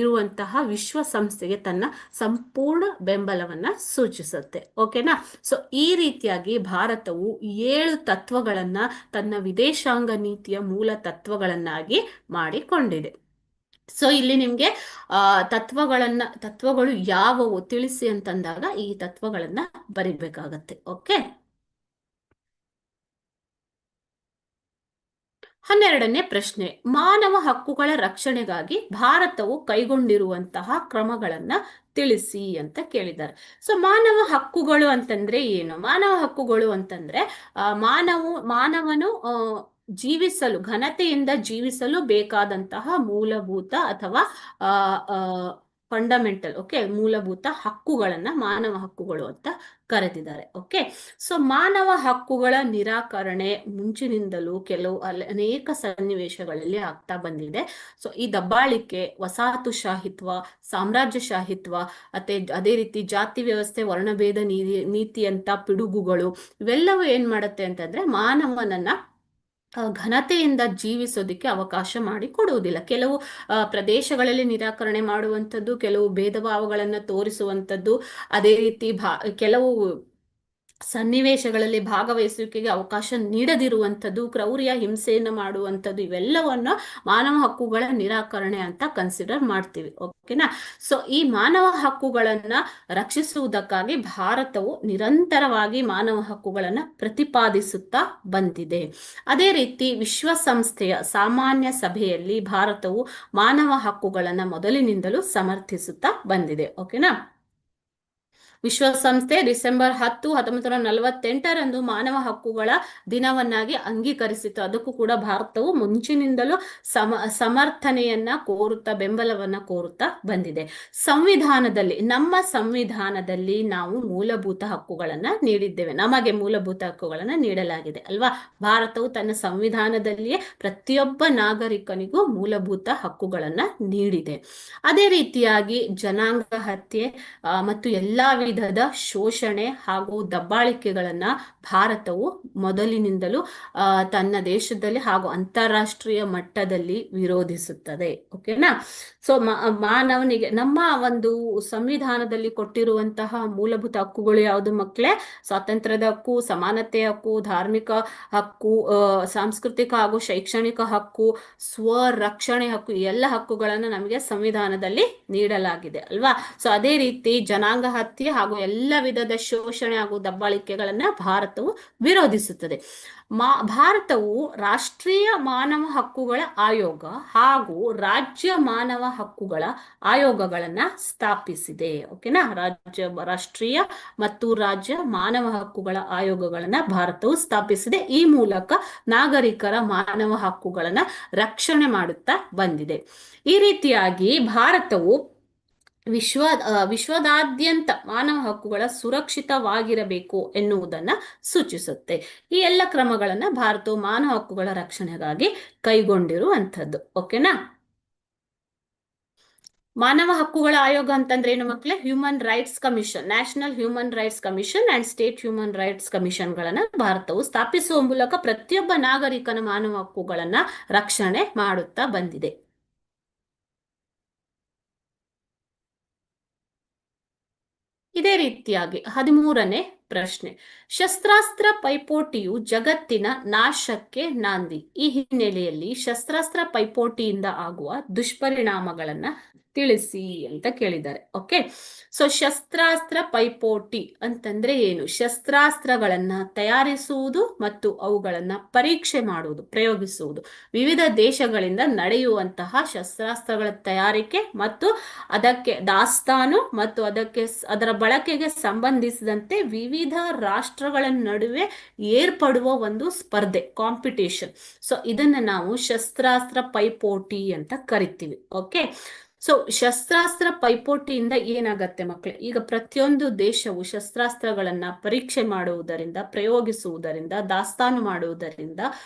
ಇರುವಂತಹ ವಿಶ್ವಸಂಸ್ಥೆಗೆ ತನ್ನ ಸಂಪೂರ್ಣ ಬೆಂಬಲವನ್ನ ಸೂಚಿಸುತ್ತೆ. ಓಕೆನಾ? ಸೊ ಈ ರೀತಿಯಾಗಿ ಭಾರತವು 7 ತತ್ವಗಳನ್ನ ತನ್ನ ವಿದೇಶಾಂಗ ನೀತಿಯ ಮೂಲ ತತ್ವಗಳನ್ನಾಗಿ ಮಾಡಿಕೊಂಡಿದೆ. ಸೊ ಇಲ್ಲಿ ನಿಮ್ಗೆ ತತ್ವಗಳು ಯಾವುವು ತಿಳಿಸಿ ಅಂತಂದಾಗ ಈ ತತ್ವಗಳನ್ನ ಬರಿಬೇಕಾಗತ್ತೆ. ಓಕೆ. 12ನೇ ಪ್ರಶ್ನೆ, ಮಾನವ ಹಕ್ಕುಗಳ ರಕ್ಷಣೆಗಾಗಿ ಭಾರತವು ಕೈಗೊಂಡಿರುವಂತಹ ಕ್ರಮಗಳನ್ನ ತಿಳಿಸಿ ಅಂತ ಕೇಳಿದ್ದಾರೆ. ಸೊ ಮಾನವ ಹಕ್ಕುಗಳು ಅಂತಂದ್ರೆ ಏನು? ಮಾನವ ಹಕ್ಕುಗಳು ಅಂತಂದ್ರೆ ಮಾನವನು ಜೀವಿಸಲು, ಘನತೆಯಿಂದ ಜೀವಿಸಲು ಬೇಕಾದಂತಹ ಮೂಲಭೂತ ಅಥವಾ ಫಂಡಮೆಂಟಲ್, ಓಕೆ, ಮೂಲಭೂತ ಹಕ್ಕುಗಳನ್ನ ಮಾನವ ಹಕ್ಕುಗಳು ಅಂತ ಕರೆದಿದ್ದಾರೆ. ಓಕೆ. ಸೊ ಮಾನವ ಹಕ್ಕುಗಳ ನಿರಾಕರಣೆ ಮುಂಚಿನಿಂದಲೂ ಅನೇಕ ಸನ್ನಿವೇಶಗಳಲ್ಲಿ ಆಗ್ತಾ ಬಂದಿದೆ. ಸೊ ಈ ದಬ್ಬಾಳಿಕೆ, ವಸಾಹತುಶಾಹಿತ್ವ, ಸಾಮ್ರಾಜ್ಯಶಾಹಿತ್ವ, ಅದೇ ರೀತಿ ಜಾತಿ ವ್ಯವಸ್ಥೆ, ವರ್ಣಭೇದ ನೀತಿ ಅಂತ ಪಿಡುಗುಗಳು, ಇವೆಲ್ಲವೂ ಏನ್ ಮಾಡುತ್ತೆ ಅಂತಂದ್ರೆ ಮಾನವನನ್ನ ಘನತೆಯಿಂದ ಜೀವಿಸೋದಿಕ್ಕೆ ಅವಕಾಶ ಮಾಡಿ ಕೊಡುವುದಿಲ್ಲ. ಕೆಲವು ಪ್ರದೇಶಗಳಲ್ಲಿ ನಿರಾಕರಣೆ ಮಾಡುವಂಥದ್ದು, ಕೆಲವು ಭೇದ ಭಾವಗಳನ್ನ ತೋರಿಸುವಂಥದ್ದು, ಅದೇ ರೀತಿ ಕೆಲವು ಸನ್ನಿವೇಶಗಳಲ್ಲಿ ಭಾಗವಹಿಸುವಿಕೆಗೆ ಅವಕಾಶ ನೀಡದಿರುವಂಥದ್ದು, ಕ್ರೌರ್ಯ ಹಿಂಸೆಯನ್ನು ಮಾಡುವಂಥದ್ದು, ಇವೆಲ್ಲವನ್ನ ಮಾನವ ಹಕ್ಕುಗಳ ನಿರಾಕರಣೆ ಅಂತ ಕನ್ಸಿಡರ್ ಮಾಡ್ತೀವಿ. ಓಕೆನಾ? ಸೊ ಈ ಮಾನವ ಹಕ್ಕುಗಳನ್ನ ರಕ್ಷಿಸುವುದಕ್ಕಾಗಿ ಭಾರತವು ನಿರಂತರವಾಗಿ ಮಾನವ ಹಕ್ಕುಗಳನ್ನ ಪ್ರತಿಪಾದಿಸುತ್ತಾ ಬಂದಿದೆ. ಅದೇ ರೀತಿ ವಿಶ್ವಸಂಸ್ಥೆಯ ಸಾಮಾನ್ಯ ಸಭೆಯಲ್ಲಿ ಭಾರತವು ಮಾನವ ಹಕ್ಕುಗಳನ್ನ ಮೊದಲಿನಿಂದಲೂ ಸಮರ್ಥಿಸುತ್ತಾ ಬಂದಿದೆ. ಓಕೆನಾ? ವಿಶ್ವಸಂಸ್ಥೆ ಡಿಸೆಂಬರ್ 10, 1948ರಂದು ಮಾನವ ಹಕ್ಕುಗಳ ದಿನವನ್ನಾಗಿ ಅಂಗೀಕರಿಸಿತು. ಅದಕ್ಕೂ ಕೂಡ ಭಾರತವು ಮುಂಚಿನಿಂದಲೂ ಸಮರ್ಥನೆಯನ್ನ ಕೋರುತ್ತಾ, ಬೆಂಬಲವನ್ನ ಕೋರುತ್ತಾ ಬಂದಿದೆ. ನಮ್ಮ ಸಂವಿಧಾನದಲ್ಲಿ ನಾವು ಮೂಲಭೂತ ಹಕ್ಕುಗಳನ್ನ ನೀಡಿದ್ದೇವೆ. ನಮಗೆ ಮೂಲಭೂತ ಹಕ್ಕುಗಳನ್ನ ನೀಡಲಾಗಿದೆ ಅಲ್ವಾ? ಭಾರತವು ತನ್ನ ಸಂವಿಧಾನದಲ್ಲಿಯೇ ಪ್ರತಿಯೊಬ್ಬ ನಾಗರಿಕನಿಗೂ ಮೂಲಭೂತ ಹಕ್ಕುಗಳನ್ನ ನೀಡಿದೆ. ಅದೇ ರೀತಿಯಾಗಿ ಜನಾಂಗ ಹತ್ಯೆ ಮತ್ತು ಎಲ್ಲಾ ವಿಧದ ಶೋಷಣೆ ಹಾಗೂ ದಬ್ಬಾಳಿಕೆಗಳನ್ನ ಭಾರತವು ಮೊದಲಿನಿಂದಲೂ ತನ್ನ ದೇಶದಲ್ಲಿ ಹಾಗೂ ಅಂತಾರಾಷ್ಟ್ರೀಯ ಮಟ್ಟದಲ್ಲಿ ವಿರೋಧಿಸುತ್ತದೆ. ಓಕೆನಾ? ಸೊ ಮಾನವನಿಗೆ ನಮ್ಮ ಒಂದು ಸಂವಿಧಾನದಲ್ಲಿ ಕೊಟ್ಟಿರುವಂತಹ ಮೂಲಭೂತ ಹಕ್ಕುಗಳು ಯಾವುದು ಮಕ್ಕಳೇ? ಸ್ವಾತಂತ್ರ್ಯದ ಹಕ್ಕು, ಸಮಾನತೆಯ ಹಕ್ಕು, ಧಾರ್ಮಿಕ ಹಕ್ಕು, ಸಾಂಸ್ಕೃತಿಕ ಹಾಗೂ ಶೈಕ್ಷಣಿಕ ಹಕ್ಕು, ಸ್ವರಕ್ಷಣೆ ಹಕ್ಕು, ಎಲ್ಲ ಹಕ್ಕುಗಳನ್ನು ನಮಗೆ ಸಂವಿಧಾನದಲ್ಲಿ ನೀಡಲಾಗಿದೆ ಅಲ್ವಾ? ಸೊ ಅದೇ ರೀತಿ ಜನಾಂಗ ಹತ್ಯೆ ಹಾಗೂ ಎಲ್ಲ ವಿಧದ ಶೋಷಣೆ ಹಾಗೂ ದಬ್ಬಾಳಿಕೆಗಳನ್ನ ಭಾರತವು ವಿರೋಧಿಸುತ್ತದೆ. ಭಾರತವು ರಾಷ್ಟ್ರೀಯ ಮಾನವ ಹಕ್ಕುಗಳ ಆಯೋಗ ಹಾಗೂ ರಾಜ್ಯ ಮಾನವ ಹಕ್ಕುಗಳ ಆಯೋಗಗಳನ್ನ ಸ್ಥಾಪಿಸಿದೆ. ಓಕೆನಾ? ರಾಷ್ಟ್ರೀಯ ಮತ್ತು ರಾಜ್ಯ ಮಾನವ ಹಕ್ಕುಗಳ ಆಯೋಗಗಳನ್ನ ಭಾರತವು ಸ್ಥಾಪಿಸಿದೆ. ಈ ಮೂಲಕ ನಾಗರಿಕರ ಮಾನವ ಹಕ್ಕುಗಳನ್ನ ರಕ್ಷಣೆ ಮಾಡುತ್ತಾ ಬಂದಿದೆ. ಈ ರೀತಿಯಾಗಿ ಭಾರತವು ವಿಶ್ವದಾದ್ಯಂತ ಮಾನವ ಹಕ್ಕುಗಳ ಸುರಕ್ಷಿತವಾಗಿರಬೇಕು ಎನ್ನುವುದನ್ನ ಸೂಚಿಸುತ್ತೆ. ಈ ಎಲ್ಲ ಕ್ರಮಗಳನ್ನ ಭಾರತವು ಮಾನವ ಹಕ್ಕುಗಳ ರಕ್ಷಣೆಗಾಗಿ ಕೈಗೊಂಡಿರುವಂಥದ್ದು. ಓಕೆನಾ? ಮಾನವ ಹಕ್ಕುಗಳ ಆಯೋಗ ಅಂತಂದ್ರೆ ಏನು ಮಕ್ಕಳೇ? Human rights commission, national human rights commission and state human rights commission ಗಳನ್ನ ಭಾರತವು ಸ್ಥಾಪಿಸುವ ಮೂಲಕ ಪ್ರತಿಯೊಬ್ಬ ನಾಗರಿಕನ ಮಾನವ ಹಕ್ಕುಗಳನ್ನ ರಕ್ಷಣೆ ಮಾಡುತ್ತಾ ಬಂದಿದೆ. ಇದೇ ರೀತಿಯಾಗಿ 13ನೇ ಪ್ರಶ್ನೆ, ಶಸ್ತ್ರಾಸ್ತ್ರ ಪೈಪೋಟಿಯು ಜಗತ್ತಿನ ನಾಶಕ್ಕೆ ನಾಂದಿ. ಈ ಹಿನ್ನೆಲೆಯಲ್ಲಿ ಶಸ್ತ್ರಾಸ್ತ್ರ ಪೈಪೋಟಿಯಿಂದ ಆಗುವ ದುಷ್ಪರಿಣಾಮಗಳನ್ನ ತಿಳಿಸಿ ಅಂತ ಕೇಳಿದ್ದಾರೆ. ಓಕೆ. ಸೊ ಶಸ್ತ್ರಾಸ್ತ್ರ ಪೈಪೋಟಿ ಅಂತಂದ್ರೆ ಏನು? ಶಸ್ತ್ರಾಸ್ತ್ರಗಳನ್ನ ತಯಾರಿಸುವುದು ಮತ್ತು ಅವುಗಳನ್ನ ಪರೀಕ್ಷೆ ಮಾಡುವುದು, ಪ್ರಯೋಗಿಸುವುದು, ವಿವಿಧ ದೇಶಗಳಿಂದ ನಡೆಯುವಂತಹ ಶಸ್ತ್ರಾಸ್ತ್ರಗಳ ತಯಾರಿಕೆ ಮತ್ತು ಅದಕ್ಕೆ ದಾಸ್ತಾನು ಮತ್ತು ಅದರ ಬಳಕೆಗೆ ಸಂಬಂಧಿಸಿದಂತೆ ವಿವಿಧ ರಾಷ್ಟ್ರಗಳ ನಡುವೆ ಏರ್ಪಡುವ ಒಂದು ಸ್ಪರ್ಧೆ, ಕಾಂಪಿಟೇಷನ್. ಸೊ ಇದನ್ನ ನಾವು ಶಸ್ತ್ರಾಸ್ತ್ರ ಪೈಪೋಟಿ ಅಂತ ಕರಿತೀವಿ. ಓಕೆ. ಸೊ ಶಸ್ತ್ರಾಸ್ತ್ರ ಪೈಪೋಟಿಯಿಂದ ಏನಾಗತ್ತೆ ಮಕ್ಕಳೇ, ಈಗ ಪ್ರತಿಯೊಂದು ದೇಶವು ಶಸ್ತ್ರಾಸ್ತ್ರಗಳನ್ನ ಪರೀಕ್ಷೆ ಮಾಡುವುದರಿಂದ, ಪ್ರಯೋಗಿಸುವುದರಿಂದ, ದಾಸ್ತಾನು ಮಾಡುವುದರಿಂದ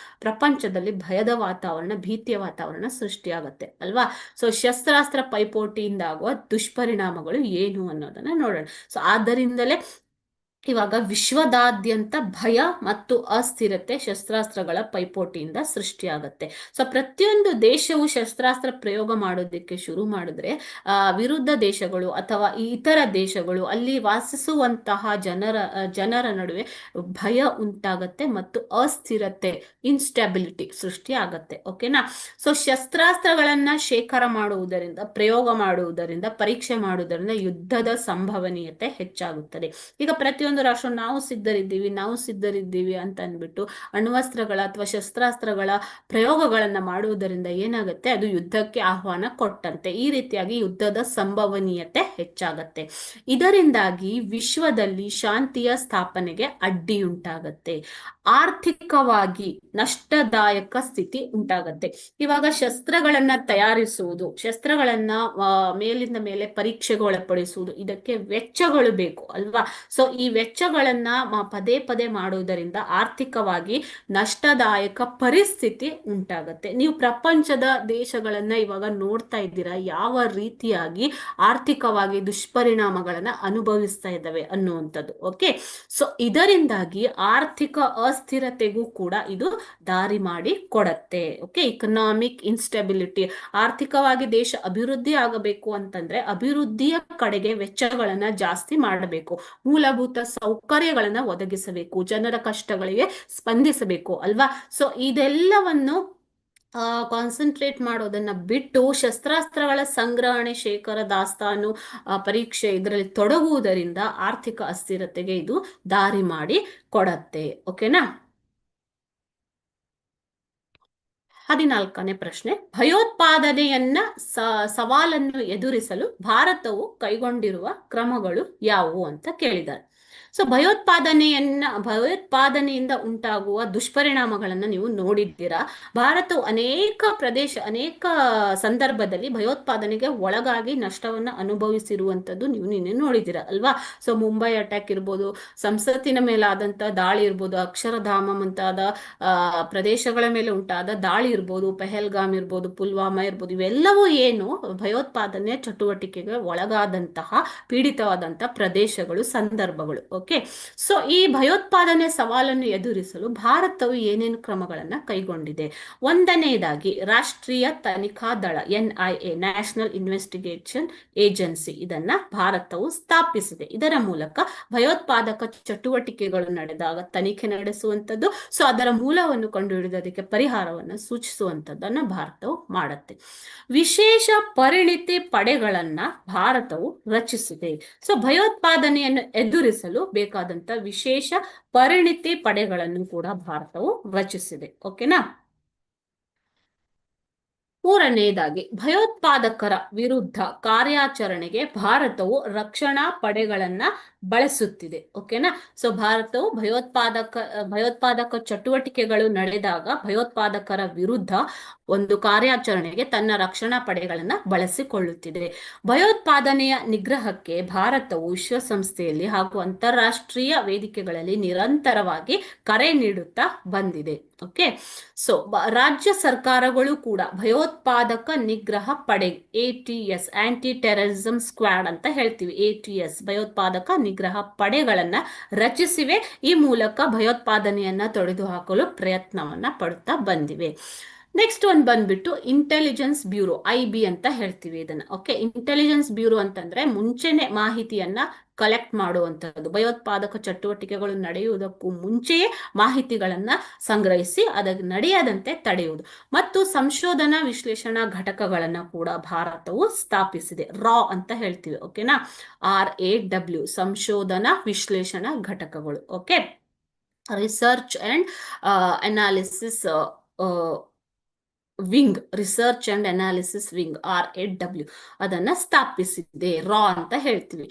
ಪ್ರಪಂಚದಲ್ಲಿ ಭಯದ ವಾತಾವರಣ, ಭೀತಿಯ ವಾತಾವರಣ ಸೃಷ್ಟಿಯಾಗತ್ತೆ ಅಲ್ವಾ. ಸೊ ಶಸ್ತ್ರಾಸ್ತ್ರ ಪೈಪೋಟಿಯಿಂದ ಆಗುವ ದುಷ್ಪರಿಣಾಮಗಳು ಏನು ಅನ್ನೋದನ್ನ ನೋಡೋಣ. ಸೊ ಆದ್ದರಿಂದಲೇ ಇವಾಗ ವಿಶ್ವದಾದ್ಯಂತ ಭಯ ಮತ್ತು ಅಸ್ಥಿರತೆ ಶಸ್ತ್ರಾಸ್ತ್ರಗಳ ಪೈಪೋಟಿಯಿಂದ ಸೃಷ್ಟಿಯಾಗತ್ತೆ. ಸೊ ಪ್ರತಿಯೊಂದು ದೇಶವು ಶಸ್ತ್ರಾಸ್ತ್ರ ಪ್ರಯೋಗ ಮಾಡೋದಕ್ಕೆ ಶುರು ಮಾಡಿದ್ರೆ ವಿರುದ್ಧ ದೇಶಗಳು ಅಥವಾ ಇತರ ದೇಶಗಳು, ಅಲ್ಲಿ ವಾಸಿಸುವಂತಹ ಜನರ ನಡುವೆ ಭಯ ಉಂಟಾಗತ್ತೆ ಮತ್ತು ಅಸ್ಥಿರತೆ, ಇನ್ಸ್ಟೆಬಿಲಿಟಿ ಸೃಷ್ಟಿ ಆಗತ್ತೆ. ಓಕೆನಾ. ಸೊ ಶಸ್ತ್ರಾಸ್ತ್ರಗಳನ್ನ ಶೇಖರ ಮಾಡುವುದರಿಂದ, ಪ್ರಯೋಗ ಮಾಡುವುದರಿಂದ, ಪರೀಕ್ಷೆ ಮಾಡುವುದರಿಂದ ಯುದ್ಧದ ಸಂಭವನೀಯತೆ ಹೆಚ್ಚಾಗುತ್ತದೆ. ಈಗ ಪ್ರತಿಯೊಂದು ರಾಷ್ಟ್ರ ನಾವು ಸಿದ್ಧರಿದ್ದೀವಿ ಅಂತ ಅಂದ್ಬಿಟ್ಟು ಅಣ್ವಸ್ತ್ರಗಳ ಅಥವಾ ಶಸ್ತ್ರಾಸ್ತ್ರಗಳ ಪ್ರಯೋಗಗಳನ್ನ ಮಾಡುವುದರಿಂದ ಏನಾಗುತ್ತೆ, ಅದು ಯುದ್ಧಕ್ಕೆ ಆಹ್ವಾನ ಕೊಟ್ಟಂತೆ. ಈ ರೀತಿಯಾಗಿ ಯುದ್ಧದ ಸಂಭವನೀಯತೆ ಹೆಚ್ಚಾಗತ್ತೆ. ಇದರಿಂದಾಗಿ ವಿಶ್ವದಲ್ಲಿ ಶಾಂತಿಯ ಸ್ಥಾಪನೆಗೆ ಅಡ್ಡಿಯುಂಟಾಗತ್ತೆ. ಆರ್ಥಿಕವಾಗಿ ನಷ್ಟದಾಯಕ ಸ್ಥಿತಿ ಉಂಟಾಗತ್ತೆ. ಇವಾಗ ಶಸ್ತ್ರಗಳನ್ನ ತಯಾರಿಸುವುದು, ಶಸ್ತ್ರಗಳನ್ನ ಮೇಲಿಂದ ಮೇಲೆ ಪರೀಕ್ಷೆಗೆ ಒಳಪಡಿಸುವುದು, ಇದಕ್ಕೆ ವೆಚ್ಚಗಳು ಬೇಕು ಅಲ್ವಾ. ಸೊ ಈ ವೆಚ್ಚಗಳನ್ನ ಪದೇ ಪದೇ ಮಾಡುವುದರಿಂದ ಆರ್ಥಿಕವಾಗಿ ನಷ್ಟದಾಯಕ ಪರಿಸ್ಥಿತಿ ಉಂಟಾಗತ್ತೆ. ನೀವು ಪ್ರಪಂಚದ ದೇಶಗಳನ್ನ ಇವಾಗ ನೋಡ್ತಾ ಇದ್ದೀರಾ, ಯಾವ ರೀತಿಯಾಗಿ ಆರ್ಥಿಕವಾಗಿ ದುಷ್ಪರಿಣಾಮಗಳನ್ನ ಅನುಭವಿಸ್ತಾ ಇದ್ದಾವೆ ಅನ್ನುವಂಥದ್ದು. ಓಕೆ. ಸೊ ಇದರಿಂದಾಗಿ ಆರ್ಥಿಕ ಅಸ್ಥಿರತೆಗೂ ಕೂಡ ಇದು ದಾರಿ ಮಾಡಿ ಕೊಡತ್ತೆ. ಓಕೆ. ಇಕನಾಮಿಕ್ ಇನ್ಸ್ಟೆಬಿಲಿಟಿ, ಆರ್ಥಿಕವಾಗಿ ದೇಶ ಅಭಿವೃದ್ಧಿ ಆಗಬೇಕು ಅಂತಂದ್ರೆ ಅಭಿವೃದ್ಧಿಯ ಕಡೆಗೆ ವೆಚ್ಚಗಳನ್ನ ಜಾಸ್ತಿ ಮಾಡಬೇಕು, ಮೂಲಭೂತ ಸೌಕರ್ಯಗಳನ್ನ ಒದಗಿಸಬೇಕು, ಜನರ ಕಷ್ಟಗಳಿಗೆ ಸ್ಪಂದಿಸಬೇಕು ಅಲ್ವಾ. ಸೊ ಇದೆಲ್ಲವನ್ನು ಕಾನ್ಸಂಟ್ರೇಟ್ ಮಾಡೋದನ್ನ ಬಿಟ್ಟು ಶಸ್ತ್ರಾಸ್ತ್ರಗಳ ಸಂಗ್ರಹಣೆ, ಶೇಖರ, ದಾಸ್ತಾನು, ಪರೀಕ್ಷೆ ಇದರಲ್ಲಿ ತೊಡಗುವುದರಿಂದ ಆರ್ಥಿಕ ಅಸ್ಥಿರತೆಗೆ ಇದು ದಾರಿ ಮಾಡಿ ಕೊಡತ್ತೆ. ಓಕೆನಾ. 14ನೇ ಪ್ರಶ್ನೆ, ಭಯೋತ್ಪಾದನೆಯನ್ನ ಸವಾಲನ್ನು ಎದುರಿಸಲು ಭಾರತವು ಕೈಗೊಂಡಿರುವ ಕ್ರಮಗಳು ಯಾವುವು ಅಂತ ಕೇಳಿದ್ದಾರೆ. ಸೊ ಭಯೋತ್ಪಾದನೆಯಿಂದ ಉಂಟಾಗುವ ದುಷ್ಪರಿಣಾಮಗಳನ್ನ ನೀವು ನೋಡಿದ್ದೀರಾ. ಭಾರತವು ಅನೇಕ ಸಂದರ್ಭದಲ್ಲಿ ಭಯೋತ್ಪಾದನೆಗೆ ಒಳಗಾಗಿ ನಷ್ಟವನ್ನ ಅನುಭವಿಸಿರುವಂತದ್ದು ನೀವು ನಿನ್ನೆ ನೋಡಿದ್ದೀರಾ ಅಲ್ವಾ. ಸೊ ಮುಂಬೈ ಅಟ್ಯಾಕ್ ಇರ್ಬೋದು, ಸಂಸತ್ತಿನ ಮೇಲಾದಂತ ದಾಳಿ ಇರ್ಬೋದು, ಅಕ್ಷರಧಾಮ ಮುಂತಾದ ಪ್ರದೇಶಗಳ ಮೇಲೆ ಉಂಟಾದ ದಾಳಿ ಇರ್ಬೋದು, ಪೆಹಲ್ಗಾಮ್ ಇರ್ಬೋದು, ಪುಲ್ವಾಮಾ ಇರ್ಬೋದು, ಇವೆಲ್ಲವೂ ಏನು ಭಯೋತ್ಪಾದನೆ ಚಟುವಟಿಕೆಗೆ ಒಳಗಾದಂತಹ, ಪೀಡಿತವಾದಂತಹ ಪ್ರದೇಶಗಳು, ಸಂದರ್ಭಗಳು. ಓಕೆ. ಸೊ ಈ ಭಯೋತ್ಪಾದನೆ ಸವಾಲನ್ನು ಎದುರಿಸಲು ಭಾರತವು ಏನೇನು ಕ್ರಮಗಳನ್ನ ಕೈಗೊಂಡಿದೆ? ಒಂದನೇದಾಗಿ ರಾಷ್ಟ್ರೀಯ ತನಿಖಾ ದಳ, NIA, ನ್ಯಾಷನಲ್ ಇನ್ವೆಸ್ಟಿಗೇಷನ್ ಏಜೆನ್ಸಿ, ಇದನ್ನ ಭಾರತವು ಸ್ಥಾಪಿಸಿದೆ. ಇದರ ಮೂಲಕ ಭಯೋತ್ಪಾದಕ ಚಟುವಟಿಕೆಗಳು ನಡೆದಾಗ ತನಿಖೆ ನಡೆಸುವಂಥದ್ದು, ಸೊ ಅದರ ಮೂಲವನ್ನು ಕಂಡುಹಿಡಿದು ಅದಕ್ಕೆ ಪರಿಹಾರವನ್ನು ಸೂಚಿಸುವಂಥದ್ದನ್ನ ಭಾರತವು ಮಾಡುತ್ತೆ. ವಿಶೇಷ ಪರಿಣಿತಿ ಪಡೆಗಳನ್ನ ಭಾರತವು ರಚಿಸಿದೆ. ಸೊ ಭಯೋತ್ಪಾದನೆಯನ್ನು ಎದುರಿಸಲು ಬೇಕಾದಂತ ವಿಶೇಷ ಪರಿಣಿತಿ ಪಡೆಗಳನ್ನು ಕೂಡ ಭಾರತವು ರಚಿಸಿದೆ. ಓಕೆನಾ. ಮೂರನೆಯದಾಗಿ ಭಯೋತ್ಪಾದಕರ ವಿರುದ್ಧ ಕಾರ್ಯಾಚರಣೆಗೆ ಭಾರತವು ರಕ್ಷಣಾ ಪಡೆಗಳನ್ನ ಬಳಸುತ್ತಿದೆ. ಓಕೆನಾ. ಸೊ ಭಾರತವು ಭಯೋತ್ಪಾದಕ ಚಟುವಟಿಕೆಗಳು ನಡೆದಾಗ ಭಯೋತ್ಪಾದಕರ ವಿರುದ್ಧ ಒಂದು ಕಾರ್ಯಾಚರಣೆಗೆ ತನ್ನ ರಕ್ಷಣಾ ಪಡೆಗಳನ್ನ ಬಳಸಿಕೊಳ್ಳುತ್ತಿದೆ. ಭಯೋತ್ಪಾದನೆಯ ನಿಗ್ರಹಕ್ಕೆ ಭಾರತವು ವಿಶ್ವಸಂಸ್ಥೆಯಲ್ಲಿ ಹಾಗೂ ಅಂತಾರಾಷ್ಟ್ರೀಯ ವೇದಿಕೆಗಳಲ್ಲಿ ನಿರಂತರವಾಗಿ ಕರೆ ನೀಡುತ್ತಾ ಬಂದಿದೆ. ಓಕೆ. ಸೊ ರಾಜ್ಯ ಸರ್ಕಾರಗಳು ಕೂಡ ಭಯೋತ್ಪಾದಕ ನಿಗ್ರಹ ಪಡೆ, ATS, ಆಂಟಿ ಟೆರರಿಸಂ ಸ್ಕ್ವಾಡ್ ಅಂತ ಹೇಳ್ತೀವಿ, ATS, ಭಯೋತ್ಪಾದಕ ನಿಗ್ರಹ ಪಡೆಗಳನ್ನ ರಚಿಸಿವೆ. ಈ ಮೂಲಕ ಭಯೋತ್ಪಾದನೆಯನ್ನ ತೊಡೆದು ಹಾಕಲು ಪ್ರಯತ್ನವನ್ನ ಪಡುತ್ತಾ ಬಂದಿವೆ. ನೆಕ್ಸ್ಟ್ ಒಂದು ಬಂದ್ಬಿಟ್ಟು ಇಂಟೆಲಿಜೆನ್ಸ್ ಬ್ಯೂರೋ, IB ಅಂತ ಹೇಳ್ತೀವಿ ಇದನ್ನ. ಓಕೆ. ಇಂಟೆಲಿಜೆನ್ಸ್ ಬ್ಯೂರೋ ಅಂತಂದ್ರೆ ಮುಂಚೆನೆ ಮಾಹಿತಿಯನ್ನ ಕಲೆಕ್ಟ್ ಮಾಡುವಂತದ್ದು, ಭಯೋತ್ಪಾದಕ ಚಟುವಟಿಕೆಗಳು ನಡೆಯುವುದಕ್ಕೂ ಮುಂಚೆಯೇ ಮಾಹಿತಿಗಳನ್ನ ಸಂಗ್ರಹಿಸಿ ಅದಕ್ಕೆ ನಡೆಯದಂತೆ ತಡೆಯುವುದು. ಮತ್ತು ಸಂಶೋಧನಾ ವಿಶ್ಲೇಷಣಾ ಘಟಕಗಳನ್ನ ಕೂಡ ಭಾರತವು ಸ್ಥಾಪಿಸಿದೆ, RAW ಅಂತ ಹೇಳ್ತೀವಿ. ಓಕೆನಾ. RAW, ಸಂಶೋಧನಾ ವಿಶ್ಲೇಷಣಾ ಘಟಕಗಳು. Okay. Research and analysis wing, research and analysis wing, RAW, ಅದನ್ನ ಸ್ಥಾಪಿಸಿದೆ. ಅಂತ ಹೇಳ್ತೀವಿ.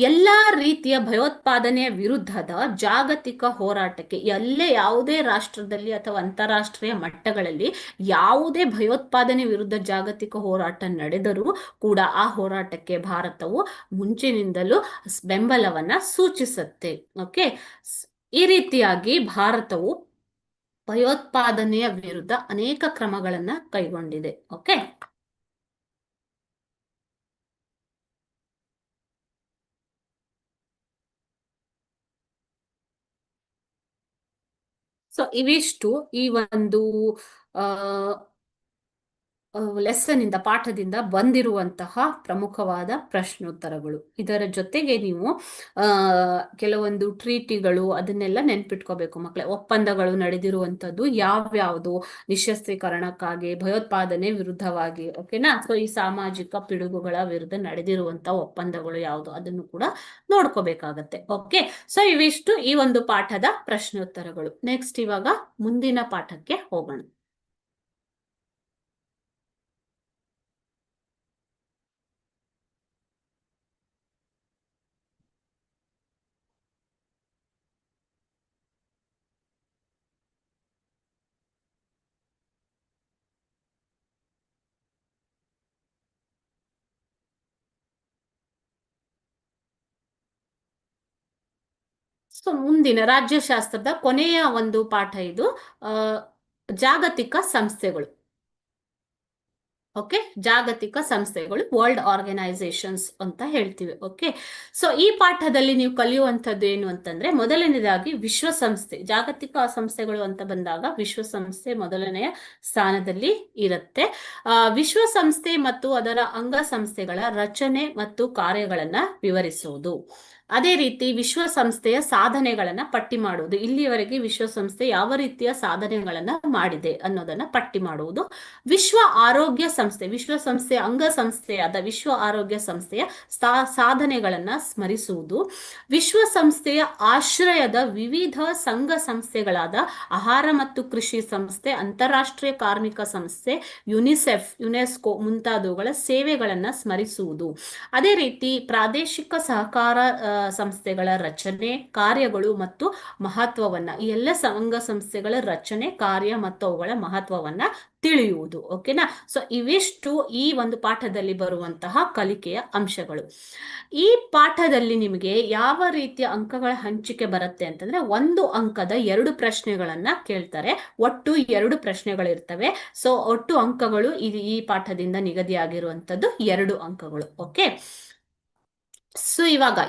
ಎಲ್ಲಾ ರೀತಿಯ ಭಯೋತ್ಪಾದನೆಯ ವಿರುದ್ಧದ ಜಾಗತಿಕ ಹೋರಾಟಕ್ಕೆ, ಎಲ್ಲೇ ಯಾವುದೇ ರಾಷ್ಟ್ರದಲ್ಲಿ ಅಥವಾ ಅಂತಾರಾಷ್ಟ್ರೀಯ ಮಟ್ಟಗಳಲ್ಲಿ ಯಾವುದೇ ಭಯೋತ್ಪಾದನೆ ವಿರುದ್ಧ ಜಾಗತಿಕ ಹೋರಾಟ ನಡೆದರೂ ಕೂಡ ಆ ಹೋರಾಟಕ್ಕೆ ಭಾರತವು ಮುಂಚಿನಿಂದಲೂ ಬೆಂಬಲವನ್ನ ಸೂಚಿಸುತ್ತೆ. ಓಕೆ, ಈ ರೀತಿಯಾಗಿ ಭಾರತವು ಭಯೋತ್ಪಾದನೆಯ ವಿರುದ್ಧ ಅನೇಕ ಕ್ರಮಗಳನ್ನ ಕೈಗೊಂಡಿದೆ. ಓಕೆ, ಸೊ ಇವಿಷ್ಟು ಈ ಒಂದು ಲೆಸನ್ ಇಂದ, ಪಾಠದಿಂದ ಬಂದಿರುವಂತಹ ಪ್ರಮುಖವಾದ ಪ್ರಶ್ನೋತ್ತರಗಳು. ಇದರ ಜೊತೆಗೆ ನೀವು ಕೆಲವೊಂದು ಟ್ರೀಟಿಗಳು ಅದನ್ನೆಲ್ಲ ನೆನ್ಪಿಟ್ಕೋಬೇಕು ಮಕ್ಕಳೇ. ಒಪ್ಪಂದಗಳು ನಡೆದಿರುವಂತದ್ದು ಯಾವ್ಯಾವುದು, ನಿಶಸ್ತ್ರೀಕರಣಕ್ಕಾಗಿ, ಭಯೋತ್ಪಾದನೆ ವಿರುದ್ಧವಾಗಿ, ಓಕೆನಾ. ಸೊ ಈ ಸಾಮಾಜಿಕ ಪಿಡುಗುಗಳ ವಿರುದ್ಧ ನಡೆದಿರುವಂತಹ ಒಪ್ಪಂದಗಳು ಯಾವುದು, ಅದನ್ನು ಕೂಡ ನೋಡ್ಕೋಬೇಕಾಗತ್ತೆ. ಓಕೆ, ಸೊ ಇವಿಷ್ಟು ಈ ಒಂದು ಪಾಠದ ಪ್ರಶ್ನೋತ್ತರಗಳು. ನೆಕ್ಸ್ಟ್ ಇವಾಗ ಮುಂದಿನ ಪಾಠಕ್ಕೆ ಹೋಗೋಣ. ಸೊ ಮುಂದಿನ ರಾಜ್ಯಶಾಸ್ತ್ರದ ಕೊನೆಯ ಒಂದು ಪಾಠ ಇದು, ಆ, ಜಾಗತಿಕ ಸಂಸ್ಥೆಗಳು. ಓಕೆ, ಜಾಗತಿಕ ಸಂಸ್ಥೆಗಳು, ವರ್ಲ್ಡ್ ಆರ್ಗನೈಸೇಷನ್ಸ್ ಅಂತ ಹೇಳ್ತೀವಿ. ಓಕೆ, ಸೊ ಈ ಪಾಠದಲ್ಲಿ ನೀವು ಕಲಿಯುವಂಥದ್ದು ಏನು ಅಂತಂದ್ರೆ, ಮೊದಲನೇದಾಗಿ ವಿಶ್ವಸಂಸ್ಥೆ, ಜಾಗತಿಕ ಸಂಸ್ಥೆಗಳು ಅಂತ ಬಂದಾಗ ವಿಶ್ವಸಂಸ್ಥೆ ಮೊದಲನೆಯ ಸ್ಥಾನದಲ್ಲಿ ಇರುತ್ತೆ. ವಿಶ್ವಸಂಸ್ಥೆ ಮತ್ತು ಅದರ ಅಂಗಸಂಸ್ಥೆಗಳ ರಚನೆ ಮತ್ತು ಕಾರ್ಯಗಳನ್ನ ವಿವರಿಸುವುದು. ಅದೇ ರೀತಿ ವಿಶ್ವಸಂಸ್ಥೆಯ ಸಾಧನೆಗಳನ್ನ ಪಟ್ಟಿ ಮಾಡುವುದು. ಇಲ್ಲಿಯವರೆಗೆ ವಿಶ್ವಸಂಸ್ಥೆ ಯಾವ ರೀತಿಯ ಸಾಧನೆಗಳನ್ನ ಮಾಡಿದೆ ಅನ್ನೋದನ್ನ ಪಟ್ಟಿ ಮಾಡುವುದು. ವಿಶ್ವ ಆರೋಗ್ಯ ಸಂಸ್ಥೆ, ವಿಶ್ವಸಂಸ್ಥೆಯ ಅಂಗಸಂಸ್ಥೆಯಾದ ವಿಶ್ವ ಆರೋಗ್ಯ ಸಂಸ್ಥೆಯ ಸಾಧನೆಗಳನ್ನ ಸ್ಮರಿಸುವುದು. ವಿಶ್ವಸಂಸ್ಥೆಯ ಆಶ್ರಯದ ವಿವಿಧ ಸಂಘ ಸಂಸ್ಥೆಗಳಾದ ಆಹಾರ ಮತ್ತು ಕೃಷಿ ಸಂಸ್ಥೆ, ಅಂತಾರಾಷ್ಟ್ರೀಯ ಕಾರ್ಮಿಕ ಸಂಸ್ಥೆ, ಯುನಿಸೆಫ್, ಯುನೆಸ್ಕೋ ಮುಂತಾದವುಗಳ ಸೇವೆಗಳನ್ನ ಸ್ಮರಿಸುವುದು. ಅದೇ ರೀತಿ ಪ್ರಾದೇಶಿಕ ಸಹಕಾರ ಸಂಸ್ಥೆಗಳ ರಚನೆ, ಕಾರ್ಯಗಳು ಮತ್ತು ಮಹತ್ವವನ್ನ, ಈ ಎಲ್ಲ ಸಂಘ ಸಂಸ್ಥೆಗಳ ರಚನೆ, ಕಾರ್ಯ ಮತ್ತು ಅವುಗಳ ಮಹತ್ವವನ್ನ ತಿಳಿಯುವುದು. ಓಕೆನಾ. ಸೊ ಇವಿಷ್ಟು ಈ ಒಂದು ಪಾಠದಲ್ಲಿ ಬರುವಂತಹ ಕಲಿಕೆಯ ಅಂಶಗಳು. ಈ ಪಾಠದಲ್ಲಿ ನಿಮಗೆ ಯಾವ ರೀತಿಯ ಅಂಕಗಳ ಹಂಚಿಕೆ ಬರುತ್ತೆ ಅಂತಂದ್ರೆ, 1 ಅಂಕದ 2 ಪ್ರಶ್ನೆಗಳನ್ನ ಕೇಳ್ತಾರೆ. ಒಟ್ಟು 2 ಪ್ರಶ್ನೆಗಳಿರ್ತವೆ. ಸೊ ಒಟ್ಟು ಅಂಕಗಳು ಈ ಪಾಠದಿಂದ ನಿಗದಿಯಾಗಿರುವಂತದ್ದು 2 ಅಂಕಗಳು. ಓಕೆ, ಸೊ ಇವಾಗ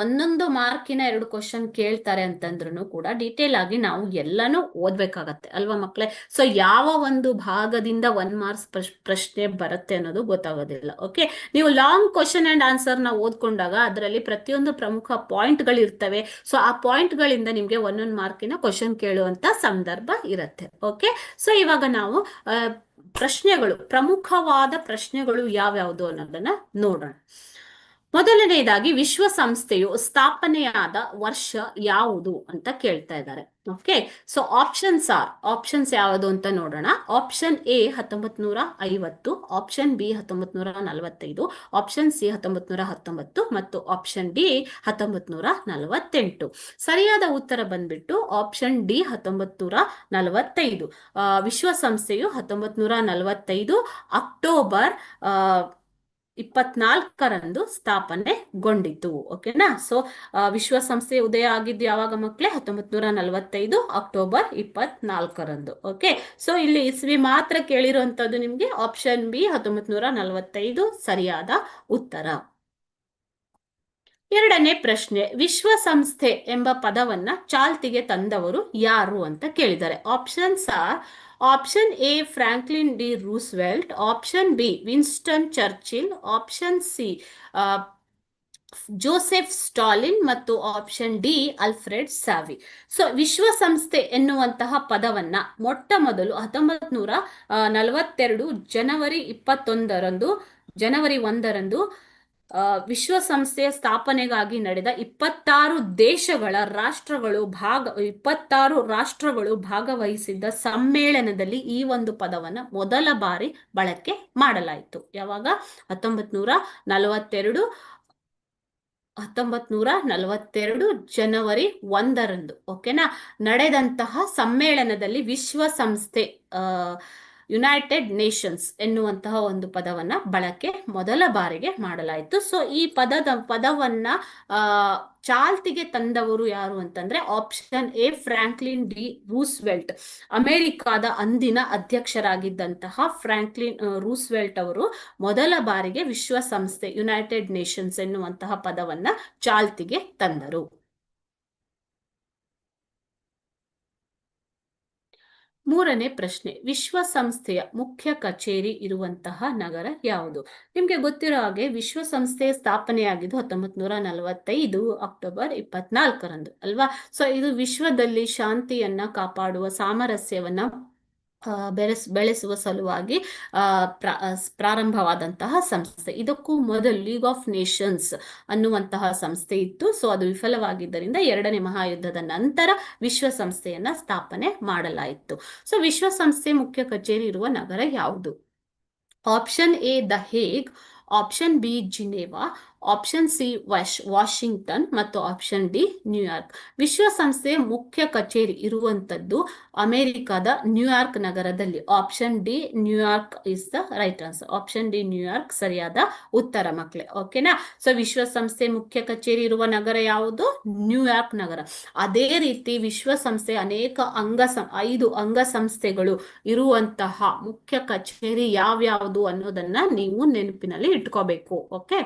ಒಂದೊಂದು ಮಾರ್ಕಿನ 2 ಕ್ವಶನ್ ಕೇಳ್ತಾರೆ ಅಂತಂದ್ರೂ ಕೂಡ ಡೀಟೇಲ್ ಆಗಿ ನಾವು ಎಲ್ಲಾನು ಓದ್ಬೇಕಾಗತ್ತೆ ಅಲ್ವಾ ಮಕ್ಕಳೇ. ಸೊ ಯಾವ ಒಂದು ಭಾಗದಿಂದ 1 ಮಾರ್ಕ್ಸ್ ಪ್ರಶ್ನೆ ಬರುತ್ತೆ ಅನ್ನೋದು ಗೊತ್ತಾಗೋದಿಲ್ಲ. ಓಕೆ, ನೀವು ಲಾಂಗ್ ಕ್ವಶನ್ ಅಂಡ್ ಆನ್ಸರ್ ನ ಓದ್ಕೊಂಡಾಗ ಅದರಲ್ಲಿ ಪ್ರತಿಯೊಂದು ಪ್ರಮುಖ ಪಾಯಿಂಟ್ ಗಳು ಇರ್ತವೆ. ಸೊ ಆ ಪಾಯಿಂಟ್ ಗಳಿಂದ ನಿಮ್ಗೆ 1 ಮಾರ್ಕಿನ ಕ್ವಶನ್ ಕೇಳುವಂತ ಸಂದರ್ಭ ಇರುತ್ತೆ. ಓಕೆ, ಸೊ ಇವಾಗ ನಾವು ಪ್ರಶ್ನೆಗಳು, ಪ್ರಮುಖವಾದ ಪ್ರಶ್ನೆಗಳು ಯಾವ್ಯಾವುದು ಅನ್ನೋದನ್ನ ನೋಡೋಣ. ಮೊದಲನೆಯದಾಗಿ ವಿಶ್ವಸಂಸ್ಥೆಯು ಸ್ಥಾಪನೆಯಾದ ವರ್ಷ ಯಾವುದು ಅಂತ ಕೇಳ್ತಾ ಇದ್ದಾರೆ. ಓಕೆ, ಸೊ ಆಪ್ಷನ್ಸ್ ಯಾವುದು ಅಂತ ನೋಡೋಣ. Option A 1950, option B 1945, option C 1919 ಮತ್ತು ಆಪ್ಷನ್ ಡಿ 1948. ಸರಿಯಾದ ಉತ್ತರ ಬಂದ್ಬಿಟ್ಟು ಆಪ್ಷನ್ ಡಿ 1945. ವಿಶ್ವಸಂಸ್ಥೆಯು 1945 ಅಕ್ಟೋಬರ್ 24ರಂದು ಸ್ಥಾಪನೆಗೊಂಡಿತು. ಓಕೆನಾ. ಸೊ ವಿಶ್ವಸಂಸ್ಥೆ ಉದಯ ಆಗಿದ್ದು ಯಾವಾಗ ಮಕ್ಕಳೇ? 1945 ಅಕ್ಟೋಬರ್ 24ರಂದು. ಓಕೆ, ಸೊ ಇಲ್ಲಿ ಇಸ್ವಿ ಮಾತ್ರ ಕೇಳಿರುವಂತದ್ದು ನಿಮ್ಗೆ. ಆಪ್ಷನ್ ಬಿ 1945 ಸರಿಯಾದ ಉತ್ತರ. ಎರಡನೇ ಪ್ರಶ್ನೆ, ವಿಶ್ವಸಂಸ್ಥೆ ಎಂಬ ಪದವನ್ನ ಚಾಲ್ತಿಗೆ ತಂದವರು ಯಾರು ಅಂತ ಕೇಳಿದ್ದಾರೆ. Options are: option A Franklin D Roosevelt, option B Winston Churchill, option C Joseph Stalin ಮತ್ತು ಆಪ್ಷನ್ ಡಿ ಅಲ್ಫ್ರೆಡ್ ಸಾವಿ. ಸೊ ವಿಶ್ವಸಂಸ್ಥೆ ಎನ್ನುವಂತಹ ಪದವನ್ನ ಮೊಟ್ಟ ಮೊದಲು 1942 ಜನವರಿ 1ರಂದು ವಿಶ್ವಸಂಸ್ಥೆಯ ಸ್ಥಾಪನೆಗಾಗಿ ನಡೆದ 26 ಭಾಗವಹಿಸಿದ್ದ ಸಮ್ಮೇಳನದಲ್ಲಿ ಈ ಒಂದು ಪದವನ್ನ ಮೊದಲ ಬಾರಿ ಬಳಕೆ ಮಾಡಲಾಯಿತು. ಯಾವಾಗ? 1942 ಜನವರಿ 1ರಂದು, ಓಕೆನಾ, ನಡೆದಂತಹ ಸಮ್ಮೇಳನದಲ್ಲಿ ವಿಶ್ವಸಂಸ್ಥೆ, ಯುನೈಟೆಡ್ ನೇಷನ್ಸ್ ಎನ್ನುವಂತಹ ಒಂದು ಪದವನ್ನ ಬಳಕೆ ಮೊದಲ ಬಾರಿಗೆ ಮಾಡಲಾಯಿತು. ಸೊ ಈ ಪದವನ್ನ ಚಾಲ್ತಿಗೆ ತಂದವರು ಯಾರು ಅಂತಂದ್ರೆ option A, Franklin D Roosevelt. ಅಮೆರಿಕಾದ ಅಂದಿನ ಅಧ್ಯಕ್ಷರಾಗಿದ್ದಂತಹ ಫ್ರಾಂಕ್ಲಿನ್ ರೂಸ್ವೆಲ್ಟ್ ಅವರು ಮೊದಲ ಬಾರಿಗೆ ವಿಶ್ವಸಂಸ್ಥೆ, ಯುನೈಟೆಡ್ ನೇಷನ್ಸ್ ಎನ್ನುವಂತಹ ಪದವನ್ನ ಚಾಲ್ತಿಗೆ ತಂದರು. ಮೂರನೇ ಪ್ರಶ್ನೆ, ವಿಶ್ವಸಂಸ್ಥೆಯ ಮುಖ್ಯ ಕಚೇರಿ ಇರುವಂತಹ ನಗರ ಯಾವುದು? ನಿಮ್ಗೆ ಗೊತ್ತಿರೋ ಹಾಗೆ ವಿಶ್ವಸಂಸ್ಥೆಯ ಸ್ಥಾಪನೆಯಾಗಿದ್ದು 1945 ಅಕ್ಟೋಬರ್ 24ರಂದು ಅಲ್ವಾ? ಸೊ ಇದು ವಿಶ್ವದಲ್ಲಿ ಶಾಂತಿಯನ್ನ ಕಾಪಾಡುವ, ಸಾಮರಸ್ಯವನ್ನ ಬೆಳೆಸುವ ಸಲುವಾಗಿ ಪ್ರಾರಂಭವಾದಂತಹ ಸಂಸ್ಥೆ. ಇದಕ್ಕೂ ಮೊದಲು ಲೀಗ್ ಆಫ್ ನೇಷನ್ಸ್ ಅನ್ನುವಂತಹ ಸಂಸ್ಥೆ ಇತ್ತು. ಸೊ ಅದು ವಿಫಲವಾಗಿದ್ದರಿಂದ 2ನೇ ಮಹಾಯುದ್ಧದ ನಂತರ ವಿಶ್ವಸಂಸ್ಥೆಯನ್ನ ಸ್ಥಾಪನೆ ಮಾಡಲಾಯಿತು. ಸೊ ವಿಶ್ವಸಂಸ್ಥೆ ಮುಖ್ಯ ಕಚೇರಿ ಇರುವ ನಗರ ಯಾವುದು? ಆಪ್ಷನ್ ಎ ದ ಹೇಗ್, option B Geneva, option C Washington ಮತ್ತು ಆಪ್ಷನ್ ಡಿ ನ್ಯೂಯಾರ್ಕ್. ವಿಶ್ವಸಂಸ್ಥೆಯ ಮುಖ್ಯ ಕಚೇರಿ ಇರುವಂತದ್ದು ಅಮೆರಿಕದ ನ್ಯೂಯಾರ್ಕ್ ನಗರದಲ್ಲಿ. Option D New York is the right answer. Option D New York ಸರಿಯಾದ ಉತ್ತರ ಮಕ್ಕಳೇ, ಓಕೆನಾ. ಸೊ ವಿಶ್ವಸಂಸ್ಥೆ ಮುಖ್ಯ ಕಚೇರಿ ಇರುವ ನಗರ ಯಾವುದು? ನ್ಯೂಯಾರ್ಕ್ ನಗರ. ಅದೇ ರೀತಿ ವಿಶ್ವಸಂಸ್ಥೆ ಅನೇಕ 5 ಅಂಗಸಂಸ್ಥೆಗಳು ಇರುವಂತಹ ಮುಖ್ಯ ಕಚೇರಿ ಯಾವ್ಯಾವುದು ಅನ್ನೋದನ್ನ ನೀವು ನೆನಪಿನಲ್ಲಿ ಇಟ್ಕೋಬೇಕು. ಓಕೆ,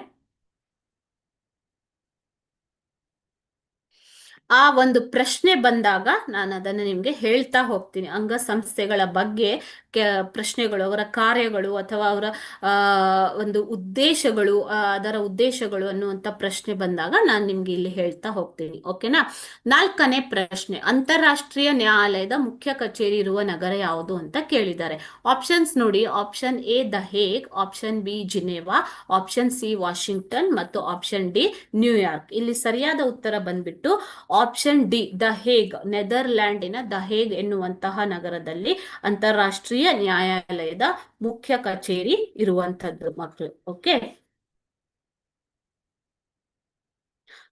ಆ ಒಂದು ಪ್ರಶ್ನೆ ಬಂದಾಗ ನಾನು ಅದನ್ನು ನಿಮ್ಗೆ ಹೇಳ್ತಾ ಹೋಗ್ತೀನಿ. ಅಂಗಸಂಸ್ಥೆಗಳ ಬಗ್ಗೆ ಪ್ರಶ್ನೆಗಳು, ಅವರ ಕಾರ್ಯಗಳು ಅಥವಾ ಅವರ ಒಂದು ಉದ್ದೇಶಗಳು, ಅದರ ಉದ್ದೇಶಗಳು ಅನ್ನುವಂಥ ಪ್ರಶ್ನೆ ಬಂದಾಗ ನಾನು ನಿಮ್ಗೆ ಇಲ್ಲಿ ಹೇಳ್ತಾ ಹೋಗ್ತೀನಿ. ಓಕೆನಾ. 4ನೇ ಪ್ರಶ್ನೆ, ಅಂತಾರಾಷ್ಟ್ರೀಯ ನ್ಯಾಯಾಲಯದ ಮುಖ್ಯ ಕಚೇರಿ ಇರುವ ನಗರ ಯಾವುದು ಅಂತ ಕೇಳಿದ್ದಾರೆ. ಆಪ್ಷನ್ಸ್ ನೋಡಿ, ಆಪ್ಷನ್ ಎ ದ ಹೇಗ್, option B Geneva, option C Washington ಮತ್ತು ಆಪ್ಷನ್ ಡಿ ನ್ಯೂಯಾರ್ಕ್. ಇಲ್ಲಿ ಸರಿಯಾದ ಉತ್ತರ ಬಂದ್ಬಿಟ್ಟು ಆಪ್ಷನ್ ಡಿ ದ ಹೇಗ್. ನೆದರ್ಲ್ಯಾಂಡಿನ ದ ಹೇಗ್ ಎನ್ನುವಂತಹ ನಗರದಲ್ಲಿ ಅಂತಾರಾಷ್ಟ್ರೀಯ ನ್ಯಾಯಾಲಯದ ಮುಖ್ಯ ಕಚೇರಿ ಇರುವಂತದ್ದು ಮಕ್ಕಳು. ಓಕೆ,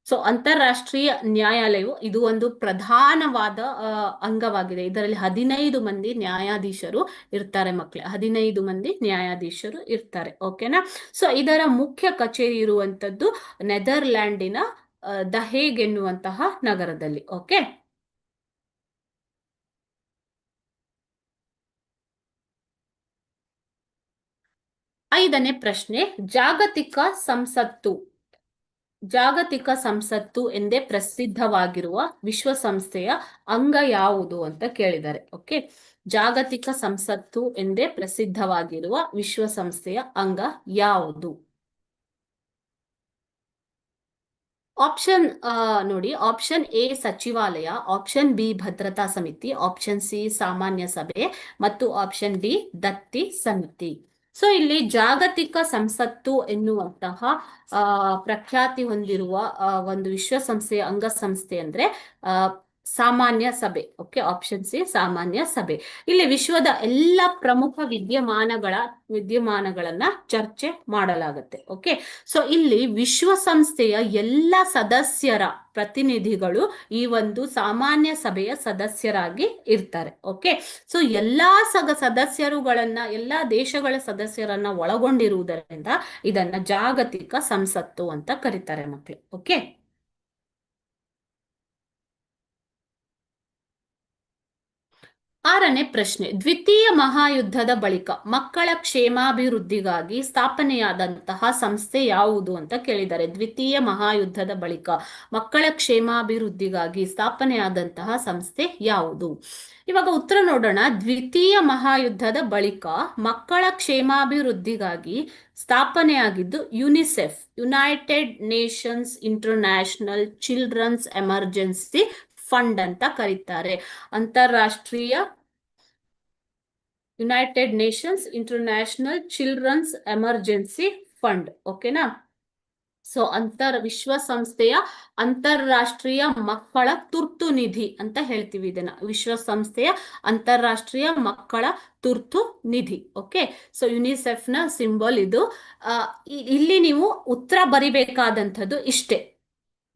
ಸೊ ಅಂತಾರಾಷ್ಟ್ರೀಯ ನ್ಯಾಯಾಲಯವು ಇದು ಒಂದು ಪ್ರಧಾನವಾದ ಅಂಗವಾಗಿದೆ. ಇದರಲ್ಲಿ 15 ಮಂದಿ ನ್ಯಾಯಾಧೀಶರು ಇರ್ತಾರೆ ಮಕ್ಕಳೇ. 15 ಮಂದಿ ನ್ಯಾಯಾಧೀಶರು ಇರ್ತಾರೆ. ಓಕೆನಾ. ಸೊ ಇದರ ಮುಖ್ಯ ಕಚೇರಿ ಇರುವಂತದ್ದು ನೆದರ್ಲ್ಯಾಂಡಿನ ದ ಹೇಗ್ ಎನ್ನುವಂತಹ ನಗರದಲ್ಲಿ. ಓಕೆ, 5ನೇ ಪ್ರಶ್ನೆ, ಜಾಗತಿಕ ಸಂಸತ್ತು ಎಂದೇ ಪ್ರಸಿದ್ಧವಾಗಿರುವ ವಿಶ್ವಸಂಸ್ಥೆಯ ಅಂಗ ಯಾವುದು ಅಂತ ಕೇಳಿದ್ದಾರೆ. ಓಕೆ, ಜಾಗತಿಕ ಸಂಸತ್ತು ಎಂದೇ ಪ್ರಸಿದ್ಧವಾಗಿರುವ ವಿಶ್ವಸಂಸ್ಥೆಯ ಅಂಗ ಯಾವುದು? ಆಪ್ಷನ್ ನೋಡಿ, ಆಪ್ಷನ್ ಎ ಸಚಿವಾಲಯ, ಆಪ್ಷನ್ ಬಿ ಭದ್ರತಾ ಸಮಿತಿ, ಆಪ್ಷನ್ ಸಿ ಸಾಮಾನ್ಯ ಸಭೆ ಮತ್ತು ಆಪ್ಷನ್ ಡಿ ದತ್ತಿ ಸಮಿತಿ. ಸೊ ಇಲ್ಲಿ ಜಾಗತಿಕ ಸಂಸತ್ತು ಎನ್ನುವಂತಹ ಪ್ರಖ್ಯಾತಿ ಹೊಂದಿರುವ ಒಂದು ವಿಶ್ವಸಂಸ್ಥೆಯ ಅಂಗಸಂಸ್ಥೆ ಅಂದ್ರೆ ಸಾಮಾನ್ಯ ಸಭೆ. ಓಕೆ, ಆಪ್ಷನ್ ಸಿ ಸಾಮಾನ್ಯ ಸಭೆ. ಇಲ್ಲಿ ವಿಶ್ವದ ಎಲ್ಲ ಪ್ರಮುಖ ವಿದ್ಯಮಾನಗಳನ್ನ ಚರ್ಚೆ ಮಾಡಲಾಗುತ್ತೆ. ಓಕೆ, ಸೊ ಇಲ್ಲಿ ವಿಶ್ವಸಂಸ್ಥೆಯ ಎಲ್ಲ ಸದಸ್ಯರ ಪ್ರತಿನಿಧಿಗಳು ಈ ಒಂದು ಸಾಮಾನ್ಯ ಸಭೆಯ ಸದಸ್ಯರಾಗಿ ಇರ್ತಾರೆ. ಓಕೆ, ಸೊ ಎಲ್ಲಾ ಎಲ್ಲಾ ದೇಶಗಳ ಸದಸ್ಯರನ್ನ ಒಳಗೊಂಡಿರುವುದರಿಂದ ಇದನ್ನ ಜಾಗತಿಕ ಸಂಸತ್ತು ಅಂತ ಕರೀತಾರೆ ಮಕ್ಕಳು. ಓಕೆ, 6ನೇ ಪ್ರಶ್ನೆ, ದ್ವಿತೀಯ ಮಹಾಯುದ್ಧದ ಬಳಿಕ ಮಕ್ಕಳ ಕ್ಷೇಮಾಭಿವೃದ್ಧಿಗಾಗಿ ಸ್ಥಾಪನೆಯಾದಂತಹ ಸಂಸ್ಥೆ ಯಾವುದು ಅಂತ ಕೇಳಿದ್ದಾರೆ. ದ್ವಿತೀಯ ಮಹಾಯುದ್ಧದ ಬಳಿಕ ಮಕ್ಕಳ ಕ್ಷೇಮಾಭಿವೃದ್ಧಿಗಾಗಿ ಸ್ಥಾಪನೆಯಾದಂತಹ ಸಂಸ್ಥೆ ಯಾವುದು? ಇವಾಗ ಉತ್ತರ ನೋಡೋಣ. ದ್ವಿತೀಯ ಮಹಾಯುದ್ಧದ ಬಳಿಕ ಮಕ್ಕಳ ಕ್ಷೇಮಾಭಿವೃದ್ಧಿಗಾಗಿ ಸ್ಥಾಪನೆಯಾಗಿದ್ದು UNICEF, United Nations International Children's Emergency Fund ಅಂತ ಕರೀತಾರೆ. ಅಂತಾರಾಷ್ಟ್ರೀಯ United Nations International Children's Emergency Fund. ಓಕೆನಾ. ಸೊ ವಿಶ್ವಸಂಸ್ಥೆಯ ಅಂತಾರಾಷ್ಟ್ರೀಯ ಮಕ್ಕಳ ತುರ್ತು ನಿಧಿ ಅಂತ ಹೇಳ್ತೀವಿ ಇದನ್ನ. ವಿಶ್ವಸಂಸ್ಥೆಯ ಅಂತಾರಾಷ್ಟ್ರೀಯ ಮಕ್ಕಳ ತುರ್ತು ನಿಧಿ. ಓಕೆ, ಸೊ ಯುನಿಸೆಫ್ ನ ಸಿಂಬಲ್ ಇದು. ಇಲ್ಲಿ ನೀವು ಉತ್ತರ ಬರಿಬೇಕಾದಂಥದ್ದು ಇಷ್ಟೇ.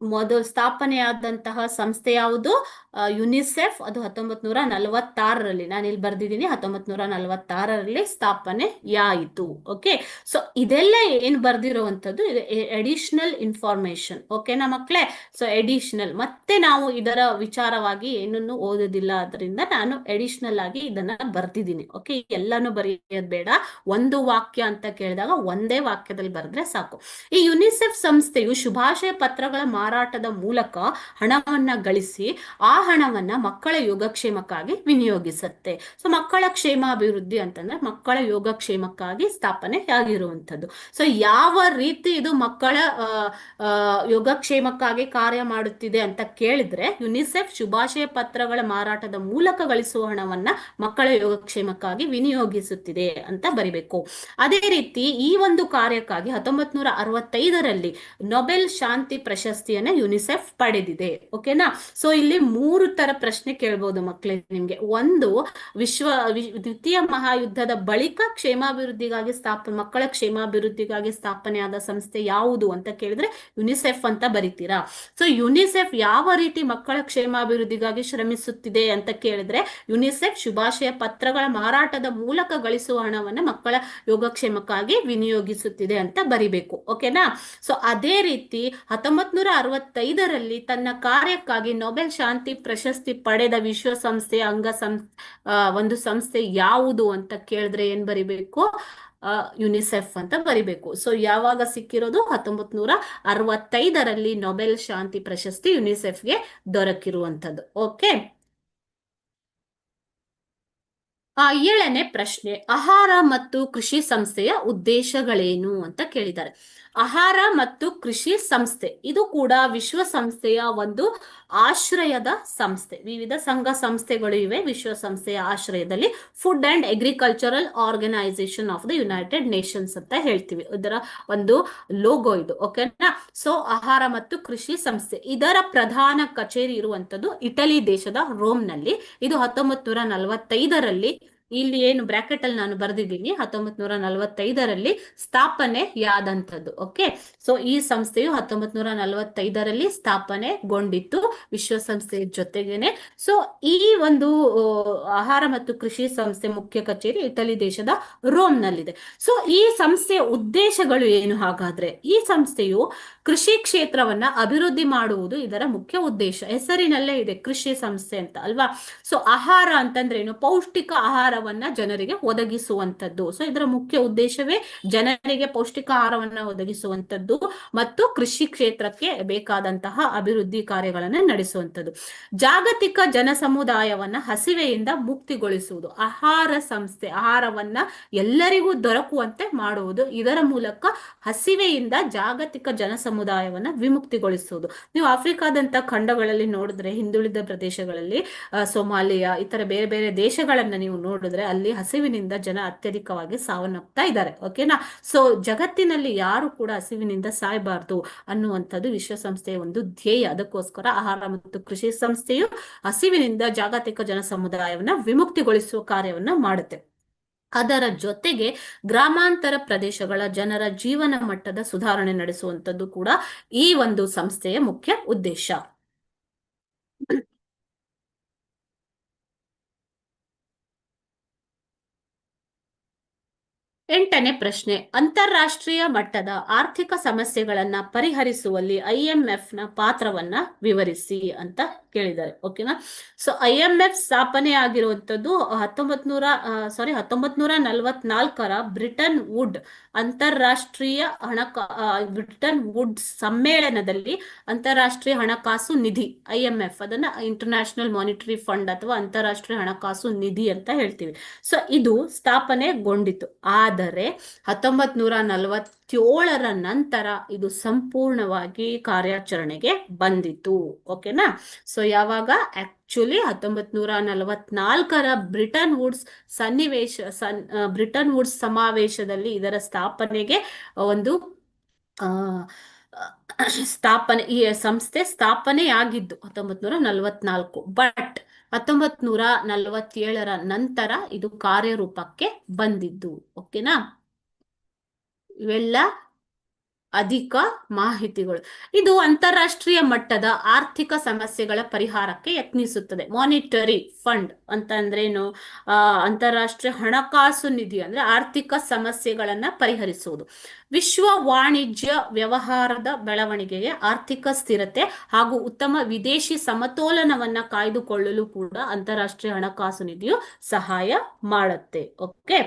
ಮೊದಲು ಸ್ಥಾಪನೆಯಾದಂತಹ ಸಂಸ್ಥೆ ಯಾವುದು? ಯುನಿಸೆಫ್. ಅದು 1946ರಲ್ಲಿ, ನಾನು ಇಲ್ಲಿ ಬರ್ದಿದ್ದೀನಿ 1946ರಲ್ಲಿ ಸ್ಥಾಪನೆಯಾಯಿತು. ಓಕೆ, ಸೊ ಇದೆಲ್ಲ ಏನ್ ಬರ್ದಿರುವಂತದ್ದು ಅಡಿಷನಲ್ ಇನ್ಫಾರ್ಮೇಶನ್. ಓಕೆನಾ ಮಕ್ಕಳೇ? ಸೊ ಅಡಿಷನಲ್, ಮತ್ತೆ ನಾವು ಇದರ ವಿಚಾರವಾಗಿ ಏನನ್ನು ಓದೋದಿಲ್ಲ, ಅದರಿಂದ ನಾನು ಅಡಿಷನಲ್ ಆಗಿ ಇದನ್ನ ಬರ್ದಿದ್ದೀನಿ. ಓಕೆ, ಎಲ್ಲಾನು ಬರೆಯೋದು ಬೇಡ. ಒಂದು ವಾಕ್ಯ ಅಂತ ಕೇಳಿದಾಗ ಒಂದೇ ವಾಕ್ಯದಲ್ಲಿ ಬರೆದ್ರೆ ಸಾಕು. ಈ ಯುನಿಸೆಫ್ ಸಂಸ್ಥೆಯು ಶುಭಾಶಯ ಪತ್ರಗಳ ಮಾರಾಟದ ಮೂಲಕ ಹಣವನ್ನ ಗಳಿಸಿ ಆ ಹಣವನ್ನ ಮಕ್ಕಳ ಯೋಗಕ್ಷೇಮಕ್ಕಾಗಿ ವಿನಿಯೋಗಿಸುತ್ತೆ. ಸೊ ಮಕ್ಕಳ ಕ್ಷೇಮಾಭಿವೃದ್ಧಿ ಅಂತಂದ್ರೆ ಮಕ್ಕಳ ಯೋಗಕ್ಷೇಮಕ್ಕಾಗಿ ಸ್ಥಾಪನೆ ಆಗಿರುವಂತದ್ದು. ಸೊ ಯಾವ ರೀತಿ ಇದು ಮಕ್ಕಳ ಯೋಗಕ್ಷೇಮಕ್ಕಾಗಿ ಕಾರ್ಯ ಮಾಡುತ್ತಿದೆ ಅಂತ ಕೇಳಿದ್ರೆ, ಯುನಿಸೆಫ್ ಶುಭಾಶಯ ಪತ್ರಗಳ ಮಾರಾಟದ ಮೂಲಕ ಗಳಿಸುವ ಹಣವನ್ನ ಮಕ್ಕಳ ಯೋಗಕ್ಷೇಮಕ್ಕಾಗಿ ವಿನಿಯೋಗಿಸುತ್ತಿದೆ ಅಂತ ಬರಿಬೇಕು. ಅದೇ ರೀತಿ ಈ ಒಂದು ಕಾರ್ಯಕ್ಕಾಗಿ 1965ರಲ್ಲಿ ನೊಬೆಲ್ ಶಾಂತಿ ಪ್ರಶಸ್ತಿಯನ್ನ ಯುನಿಸೆಫ್ ಪಡೆದಿದೆ. ಓಕೆನಾ? ಸೊ ಇಲ್ಲಿ 3 ತರ ಪ್ರಶ್ನೆ ಕೇಳ್ಬೋದು ಮಕ್ಕಳೇ ನಿಮ್ಗೆ. ಒಂದು, ದ್ವಿತೀಯ ಮಹಾಯುದ್ಧದ ಬಳಿಕ ಕ್ಷೇಮಾಭಿವೃದ್ಧಿಗಾಗಿ ಮಕ್ಕಳ ಕ್ಷೇಮಾಭಿವೃದ್ಧಿಗಾಗಿ ಸ್ಥಾಪನೆಯಾದ ಸಂಸ್ಥೆ ಯಾವುದು ಅಂತ ಕೇಳಿದ್ರೆ ಯುನಿಸೆಫ್ ಅಂತ ಬರಿತೀರಾ. ಸೊ ಯುನಿಸೆಫ್ ಯಾವ ರೀತಿ ಮಕ್ಕಳ ಕ್ಷೇಮಾಭಿವೃದ್ಧಿಗಾಗಿ ಶ್ರಮಿಸುತ್ತಿದೆ ಅಂತ ಕೇಳಿದ್ರೆ, ಯುನಿಸೆಫ್ ಶುಭಾಶಯ ಪತ್ರಗಳ ಮಾರಾಟದ ಮೂಲಕ ಗಳಿಸುವ ಹಣವನ್ನ ಮಕ್ಕಳ ಯೋಗಕ್ಷೇಮಕ್ಕಾಗಿ ವಿನಿಯೋಗಿಸುತ್ತಿದೆ ಅಂತ ಬರಿಬೇಕು. ಓಕೆನಾ? ಸೊ ಅದೇ ರೀತಿ 1965ರಲ್ಲಿ ತನ್ನ ಕಾರ್ಯಕ್ಕಾಗಿ ನೊಬೆಲ್ ಶಾಂತಿ ಪ್ರಶಸ್ತಿ ಪಡೆದ ವಿಶ್ವಸಂಸ್ಥೆಯ ಒಂದು ಸಂಸ್ಥೆ ಯಾವುದು ಅಂತ ಕೇಳಿದ್ರೆ ಏನ್ ಬರಿಬೇಕು? ಯುನಿಸೆಫ್ ಅಂತ ಬರಿಬೇಕು. ಸೊ ಯಾವಾಗ ಸಿಕ್ಕಿರೋದು? 1965ರಲ್ಲಿ ನೊಬೆಲ್ ಶಾಂತಿ ಪ್ರಶಸ್ತಿ ಯುನಿಸೆಫ್ಗೆ ದೊರಕಿರುವಂತದ್ದು. ಓಕೆ, 7ನೇ ಪ್ರಶ್ನೆ, ಆಹಾರ ಮತ್ತು ಕೃಷಿ ಸಂಸ್ಥೆಯ ಉದ್ದೇಶಗಳೇನು ಅಂತ ಕೇಳಿದ್ದಾರೆ. ಆಹಾರ ಮತ್ತು ಕೃಷಿ ಸಂಸ್ಥೆ ಇದು ಕೂಡ ವಿಶ್ವಸಂಸ್ಥೆಯ ಒಂದು ಆಶ್ರಯದ ಸಂಸ್ಥೆ. ವಿವಿಧ ಸಂಘ ಸಂಸ್ಥೆಗಳು ಇವೆ ವಿಶ್ವಸಂಸ್ಥೆಯ ಆಶ್ರಯದಲ್ಲಿ. Food and agricultural organisation of the United Nations ಅಂತ ಹೇಳ್ತೀವಿ, ಇದರ ಒಂದು ಲೋಗೋ ಇದು. ಓಕೆನಾ? ಸೊ ಆಹಾರ ಮತ್ತು ಕೃಷಿ ಸಂಸ್ಥೆ, ಇದರ ಪ್ರಧಾನ ಕಚೇರಿ ಇರುವಂತದ್ದು ಇಟಲಿ ದೇಶದ ರೋಮ್ ನಲ್ಲಿ. ಇದು 1945ರಲ್ಲಿ, ಇಲ್ಲಿ ಏನು ಬ್ರಾಕೆಟ್ ಅಲ್ಲಿ ನಾನು ಬರೆದಿದ್ದೀನಿ, 1945ರಲ್ಲಿ ಸ್ಥಾಪನೆಯಾದಂಥದ್ದು. ಓಕೆ, ಸೊ ಈ ಸಂಸ್ಥೆಯು 1945ರಲ್ಲಿ ಸ್ಥಾಪನೆಗೊಂಡಿತ್ತು ವಿಶ್ವಸಂಸ್ಥೆಯ ಜೊತೆಗೇನೆ. ಸೊ ಈ ಒಂದು ಆಹಾರ ಮತ್ತು ಕೃಷಿ ಸಂಸ್ಥೆ ಮುಖ್ಯ ಕಚೇರಿ ಇಟಲಿ ದೇಶದ ರೋಮ್ ನಲ್ಲಿದೆ. ಸೊ ಈ ಸಂಸ್ಥೆಯ ಉದ್ದೇಶಗಳು ಏನು ಹಾಗಾದ್ರೆ? ಈ ಸಂಸ್ಥೆಯು ಕೃಷಿ ಕ್ಷೇತ್ರವನ್ನ ಅಭಿವೃದ್ಧಿ ಮಾಡುವುದು ಇದರ ಮುಖ್ಯ ಉದ್ದೇಶ. ಹೆಸರಿನಲ್ಲೇ ಇದೆ ಕೃಷಿ ಸಂಸ್ಥೆ ಅಂತ ಅಲ್ವಾ? ಸೊ ಆಹಾರ ಅಂತಂದ್ರೆ ಏನು? ಪೌಷ್ಟಿಕ ಆಹಾರವನ್ನ ಜನರಿಗೆ ಒದಗಿಸುವಂತದ್ದು. ಸೊ ಇದರ ಮುಖ್ಯ ಉದ್ದೇಶವೇ ಜನರಿಗೆ ಪೌಷ್ಟಿಕ ಆಹಾರವನ್ನ ಒದಗಿಸುವಂತದ್ದು ಮತ್ತು ಕೃಷಿ ಕ್ಷೇತ್ರಕ್ಕೆ ಬೇಕಾದಂತಹ ಅಭಿವೃದ್ಧಿ ಕಾರ್ಯಗಳನ್ನ ನಡೆಸುವಂತದ್ದು. ಜಾಗತಿಕ ಜನಸಮುದಾಯವನ್ನ ಹಸಿವೆಯಿಂದ ಮುಕ್ತಿಗೊಳಿಸುವುದು. ಆಹಾರ ಸಂಸ್ಥೆ ಆಹಾರವನ್ನ ಎಲ್ಲರಿಗೂ ದೊರಕುವಂತೆ ಮಾಡುವುದು, ಇದರ ಮೂಲಕ ಹಸಿವೆಯಿಂದ ಜಾಗತಿಕ ಜನಸಮುದಾಯವನ್ನ ವಿಮುಕ್ತಿಗೊಳಿಸುವುದು. ನೀವು ಆಫ್ರಿಕಾದಂತ ಖಂಡಗಳಲ್ಲಿ ನೋಡಿದ್ರೆ, ಹಿಂದುಳಿದ ಪ್ರದೇಶಗಳಲ್ಲಿ, ಸೊಮಾಲಿಯಾ ಇತರ ಬೇರೆ ಬೇರೆ ದೇಶಗಳನ್ನ ನೀವು ನೋಡಿದ್ರೆ, ಅಲ್ಲಿ ಹಸಿವಿನಿಂದ ಜನ ಅತ್ಯಧಿಕವಾಗಿ ಸಾವನ್ನಪ್ತಾ ಇದ್ದಾರೆ. ಓಕೆನಾ? ಸೊ ಜಗತ್ತಿನಲ್ಲಿ ಯಾರು ಕೂಡ ಹಸಿವಿನಿಂದ ಸಾಯಬಾರ್ದು ಅನ್ನುವಂಥದ್ದು ವಿಶ್ವಸಂಸ್ಥೆಯ ಒಂದು ಧ್ಯೇಯ. ಅದಕ್ಕೋಸ್ಕರ ಆಹಾರ ಮತ್ತು ಕೃಷಿ ಸಂಸ್ಥೆಯು ಹಸಿವಿನಿಂದ ಜಾಗತಿಕ ಜನಸಮುದಾಯವನ್ನ ವಿಮುಕ್ತಿಗೊಳಿಸುವ ಕಾರ್ಯವನ್ನ ಮಾಡುತ್ತೆ. ಅದರ ಜೊತೆಗೆ ಗ್ರಾಮಾಂತರ ಪ್ರದೇಶಗಳ ಜನರ ಜೀವನ ಮಟ್ಟದ ಸುಧಾರಣೆ ನಡೆಸುವಂಥದ್ದು ಕೂಡ ಈ ಒಂದು ಸಂಸ್ಥೆಯ ಮುಖ್ಯ ಉದ್ದೇಶ. 8ನೇ ಪ್ರಶ್ನೆ, ಅಂತಾರಾಷ್ಟ್ರೀಯ ಮಟ್ಟದ ಆರ್ಥಿಕ ಸಮಸ್ಯೆಗಳನ್ನ ಪರಿಹರಿಸುವಲ್ಲಿ IMF ನ ಪಾತ್ರವನ್ನ ವಿವರಿಸಿ ಅಂತ ಕೇಳಿದ್ದಾರೆ. ಓಕೆನಾ? ಸೊ IMF ಸ್ಥಾಪನೆ ಆಗಿರುವಂತದ್ದು 1944ರ ಬ್ರಿಟನ್ ವುಡ್ ಅಂತಾರಾಷ್ಟ್ರೀಯ ಬ್ರಿಟನ್ ವುಡ್ ಸಮ್ಮೇಳನದಲ್ಲಿ ಅಂತಾರಾಷ್ಟ್ರೀಯ ಹಣಕಾಸು ನಿಧಿ IMF, ಅದನ್ನ ಇಂಟರ್ನ್ಯಾಷನಲ್ ಮಾನಿಟರಿ ಫಂಡ್ ಅಥವಾ ಅಂತಾರಾಷ್ಟ್ರೀಯ ಹಣಕಾಸು ನಿಧಿ ಅಂತ ಹೇಳ್ತೀವಿ. ಸೊ ಇದು ಸ್ಥಾಪನೆಗೊಂಡಿತು. ಆದರೆ 1947ರ ನಂತರ ಇದು ಸಂಪೂರ್ಣವಾಗಿ ಕಾರ್ಯಾಚರಣೆಗೆ ಬಂದಿತು. ಓಕೆನಾ? ಸೊ ಯಾವಾಗ? ಆಕ್ಚುಲಿ 1944ರ ಬ್ರಿಟನ್ ವುಡ್ಸ್ ಬ್ರಿಟನ್ ವುಡ್ಸ್ ಸಮಾವೇಶದಲ್ಲಿ ಇದರ ಸ್ಥಾಪನೆಗೆ ಒಂದು ಸ್ಥಾಪನೆ, ಈ ಸಂಸ್ಥೆ ಸ್ಥಾಪನೆಯಾಗಿದ್ದು 1944, ಬಟ್ 1947 ನಂತರ ಇದು ಕಾರ್ಯರೂಪಕ್ಕೆ ಬಂದಿದ್ದು. ಓಕೆನಾ? ಇವೆಲ್ಲ ಅಧಿಕ ಮಾಹಿತಿಗಳು. ಇದು ಅಂತಾರಾಷ್ಟ್ರೀಯ ಮಟ್ಟದ ಆರ್ಥಿಕ ಸಮಸ್ಯೆಗಳ ಪರಿಹಾರಕ್ಕೆ ಯತ್ನಿಸುತ್ತದೆ. ಮಾನಿಟರಿ ಫಂಡ್ ಅಂತ ಅಂದ್ರೇನು? ಅಂತಾರಾಷ್ಟ್ರೀಯ ಹಣಕಾಸು ನಿಧಿ ಅಂದ್ರೆ ಆರ್ಥಿಕ ಸಮಸ್ಯೆಗಳನ್ನ ಪರಿಹರಿಸುವುದು. ವಿಶ್ವ ವಾಣಿಜ್ಯ ವ್ಯವಹಾರದ ಬೆಳವಣಿಗೆಗೆ, ಆರ್ಥಿಕ ಸ್ಥಿರತೆ ಹಾಗೂ ಉತ್ತಮ ವಿದೇಶಿ ಸಮತೋಲನವನ್ನ ಕಾಯ್ದುಕೊಳ್ಳಲು ಕೂಡ ಅಂತಾರಾಷ್ಟ್ರೀಯ ಹಣಕಾಸು ನಿಧಿಯು ಸಹಾಯ ಮಾಡುತ್ತೆ. ಓಕೆ.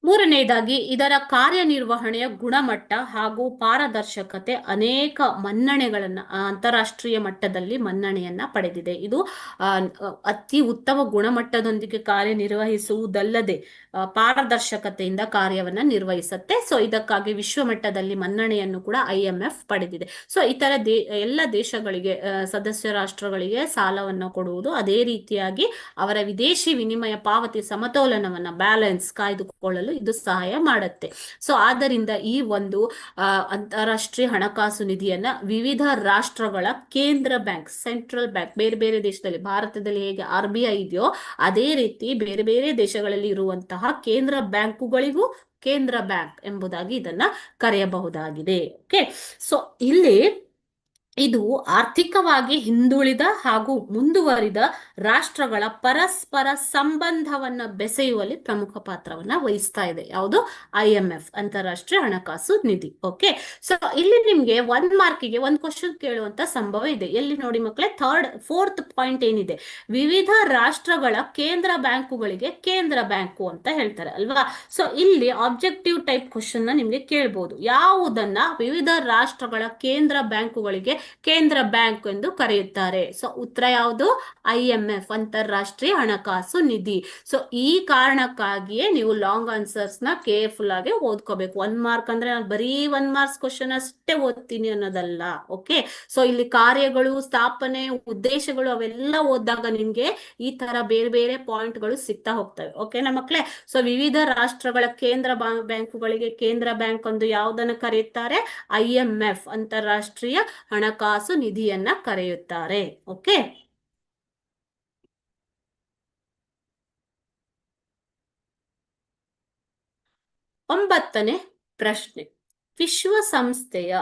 ಮೂರನೆಯದಾಗಿ, ಇದರ ಕಾರ್ಯನಿರ್ವಹಣೆಯ ಗುಣಮಟ್ಟ ಹಾಗೂ ಪಾರದರ್ಶಕತೆ ಅನೇಕ ಮನ್ನಣೆಗಳನ್ನ ಅಂತಾರಾಷ್ಟ್ರೀಯ ಮಟ್ಟದಲ್ಲಿ ಮನ್ನಣೆಯನ್ನ ಪಡೆದಿದೆ. ಇದು ಅತಿ ಉತ್ತಮ ಗುಣಮಟ್ಟದೊಂದಿಗೆ ಕಾರ್ಯನಿರ್ವಹಿಸುವುದಲ್ಲದೆ ಪಾರದರ್ಶಕತೆಯಿಂದ ಕಾರ್ಯವನ್ನ ನಿರ್ವಹಿಸುತ್ತೆ. ಸೊ ಇದಕ್ಕಾಗಿ ವಿಶ್ವ ಮಟ್ಟದಲ್ಲಿ ಮನ್ನಣೆಯನ್ನು ಕೂಡ IMF ಪಡೆದಿದೆ. ಸೊ ಇತರ ಎಲ್ಲ ದೇಶಗಳಿಗೆ, ಸದಸ್ಯ ರಾಷ್ಟ್ರಗಳಿಗೆ ಸಾಲವನ್ನು ಕೊಡುವುದು, ಅದೇ ರೀತಿಯಾಗಿ ಅವರ ವಿದೇಶಿ ವಿನಿಮಯ ಪಾವತಿ ಸಮತೋಲನವನ್ನ, ಬ್ಯಾಲೆನ್ಸ್ ಕಾಯ್ದುಕೊಳ್ಳಲು ಇದು ಸಹಾಯ ಮಾಡುತ್ತೆ. ಸೊ ಆದ್ದರಿಂದ ಈ ಒಂದು ಅಂತಾರಾಷ್ಟ್ರೀಯ ಹಣಕಾಸು ನಿಧಿಯನ್ನ ವಿವಿಧ ರಾಷ್ಟ್ರಗಳ ಕೇಂದ್ರ ಬ್ಯಾಂಕ್, ಸೆಂಟ್ರಲ್ ಬ್ಯಾಂಕ್, ಬೇರೆ ಬೇರೆ ದೇಶದಲ್ಲಿ, ಭಾರತದಲ್ಲಿ ಹೇಗೆ RBI ಇದೆಯೋ ಅದೇ ರೀತಿ ಬೇರೆ ಬೇರೆ ದೇಶಗಳಲ್ಲಿ ಇರುವಂತಹ ಕೇಂದ್ರ ಬ್ಯಾಂಕುಗಳಿಗೂ ಕೇಂದ್ರ ಬ್ಯಾಂಕ್ ಎಂಬುದಾಗಿ ಇದನ್ನ ಕರೆಯಬಹುದಾಗಿದೆ. ಓಕೆ. ಸೊ ಇಲ್ಲಿ ಇದು ಆರ್ಥಿಕವಾಗಿ ಹಿಂದುಳಿದ ಹಾಗೂ ಮುಂದುವರಿದ ರಾಷ್ಟ್ರಗಳ ಪರಸ್ಪರ ಸಂಬಂಧವನ್ನ ಬೆಸೆಯುವಲ್ಲಿ ಪ್ರಮುಖ ಪಾತ್ರವನ್ನ ವಹಿಸ್ತಾ ಇದೆ. ಯಾವುದು? IMF, ಅಂತಾರಾಷ್ಟ್ರೀಯ ಹಣಕಾಸು ನಿಧಿ. ಓಕೆ. ಸೊ ಇಲ್ಲಿ ನಿಮ್ಗೆ 1 ಮಾರ್ಕಿಗೆ ಒಂದು ಕ್ವಶನ್ ಕೇಳುವಂತ ಸಂಭವ ಇದೆ. ಎಲ್ಲಿ ನೋಡಿ ಮಕ್ಕಳೇ, ಫೋರ್ತ್ ಪಾಯಿಂಟ್ ಏನಿದೆ, ವಿವಿಧ ರಾಷ್ಟ್ರಗಳ ಕೇಂದ್ರ ಬ್ಯಾಂಕುಗಳಿಗೆ ಕೇಂದ್ರ ಬ್ಯಾಂಕು ಅಂತ ಹೇಳ್ತಾರೆ ಅಲ್ವಾ? ಸೊ ಇಲ್ಲಿ ಆಬ್ಜೆಕ್ಟಿವ್ ಟೈಪ್ ಕ್ವಶನ್ ನಿಮ್ಗೆ ಕೇಳ್ಬೋದು. ಯಾವುದನ್ನ ವಿವಿಧ ರಾಷ್ಟ್ರಗಳ ಕೇಂದ್ರ ಬ್ಯಾಂಕುಗಳಿಗೆ ಕೇಂದ್ರ ಬ್ಯಾಂಕ್ ಎಂದು ಕರೆಯುತ್ತಾರೆ? ಸೊ ಉತ್ತರ ಯಾವುದು? IMF, ಅಂತಾರಾಷ್ಟ್ರೀಯ ಹಣಕಾಸು ನಿಧಿ. ಸೊ ಈ ಕಾರಣಕ್ಕಾಗಿಯೇ ನೀವು ಲಾಂಗ್ ಆನ್ಸರ್ಸ್ ನ ಕೇರ್ಫುಲ್ ಆಗಿ ಓದ್ಕೋಬೇಕು. 1 ಮಾರ್ಕ್ ಅಂದ್ರೆ ನಾನು ಬರೀ 1 ಮಾರ್ಕ್ಸ್ ಕ್ವಶನ್ ಅಷ್ಟೇ ಓದ್ತೀನಿ ಅನ್ನೋದಲ್ಲ. ಓಕೆ. ಸೊ ಇಲ್ಲಿ ಕಾರ್ಯಗಳು, ಸ್ಥಾಪನೆ, ಉದ್ದೇಶಗಳು ಅವೆಲ್ಲ ಓದಿದಾಗ ನಿಮ್ಗೆ ಈ ತರ ಬೇರೆ ಬೇರೆ ಪಾಯಿಂಟ್ ಗಳು ಸಿಗ್ತಾ ಹೋಗ್ತವೆ. ಓಕೆನಾ ಮಕ್ಕಳೇ? ಸೊ ವಿವಿಧ ರಾಷ್ಟ್ರಗಳ ಕೇಂದ್ರ ಬ್ಯಾಂಕುಗಳಿಗೆ ಕೇಂದ್ರ ಬ್ಯಾಂಕ್ ಒಂದು ಯಾವುದನ್ನ ಕರೆಯುತ್ತಾರೆ? IMF, ಅಂತಾರಾಷ್ಟ್ರೀಯ ಹಣಕಾಸು ನಿಧಿಯನ್ನ ಕರೆಯುತ್ತಾರೆ. ಓಕೆ. 9ನೇ ಪ್ರಶ್ನೆ, ವಿಶ್ವಸಂಸ್ಥೆಯ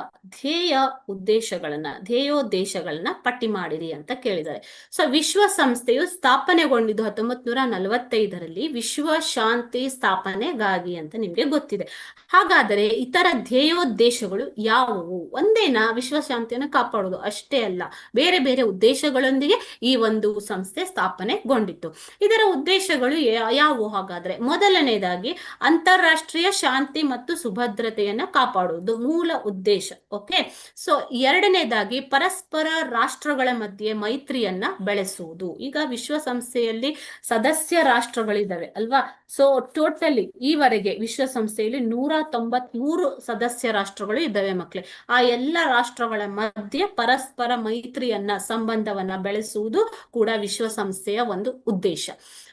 ಧ್ಯೇಯೋದ್ದೇಶಗಳನ್ನ ಪಟ್ಟಿ ಮಾಡಿರಿ ಅಂತ ಕೇಳಿದ್ದಾರೆ. ಸೊ ವಿಶ್ವಸಂಸ್ಥೆಯು ಸ್ಥಾಪನೆಗೊಂಡಿದ್ದು 1945ರಲ್ಲಿ ವಿಶ್ವ ಶಾಂತಿ ಸ್ಥಾಪನೆಗಾಗಿ ಅಂತ ನಿಮ್ಗೆ ಗೊತ್ತಿದೆ. ಹಾಗಾದರೆ ಇತರ ಧ್ಯೇಯೋದ್ದೇಶಗಳು ಯಾವುವು? ಒಂದೇನಾ ವಿಶ್ವಶಾಂತಿಯನ್ನು ಕಾಪಾಡುವುದು? ಅಷ್ಟೇ ಅಲ್ಲ, ಬೇರೆ ಬೇರೆ ಉದ್ದೇಶಗಳೊಂದಿಗೆ ಈ ಒಂದು ಸಂಸ್ಥೆ ಸ್ಥಾಪನೆಗೊಂಡಿತ್ತು. ಇದರ ಉದ್ದೇಶಗಳು ಯಾವುವು ಹಾಗಾದ್ರೆ? ಮೊದಲನೇದಾಗಿ ಅಂತಾರಾಷ್ಟ್ರೀಯ ಶಾಂತಿ ಮತ್ತು ಸುಭದ್ರತೆಯನ್ನ ಕಾಪಾಡುವುದು ಮೂಲ ಉದ್ದೇಶ. ಓಕೆ. ಸೊ ಎರಡನೇದಾಗಿ ಪರಸ್ಪರ ರಾಷ್ಟ್ರಗಳ ಮಧ್ಯೆ ಮೈತ್ರಿಯನ್ನ ಬೆಳೆಸುವುದು. ಈಗ ವಿಶ್ವಸಂಸ್ಥೆಯಲ್ಲಿ ಸದಸ್ಯ ರಾಷ್ಟ್ರಗಳಿದ್ದಾವೆ ಅಲ್ವಾ? ಸೊ ಟೋಟಲಿ ಈವರೆಗೆ ವಿಶ್ವಸಂಸ್ಥೆಯಲ್ಲಿ 193 ಸದಸ್ಯ ರಾಷ್ಟ್ರಗಳು ಇದ್ದಾವೆ ಮಕ್ಕಳೇ. ಆ ಎಲ್ಲ ರಾಷ್ಟ್ರಗಳ ಮಧ್ಯೆ ಪರಸ್ಪರ ಮೈತ್ರಿಯನ್ನ, ಸಂಬಂಧವನ್ನ ಬೆಳೆಸುವುದು ಕೂಡ ವಿಶ್ವಸಂಸ್ಥೆಯ ಒಂದು ಉದ್ದೇಶ.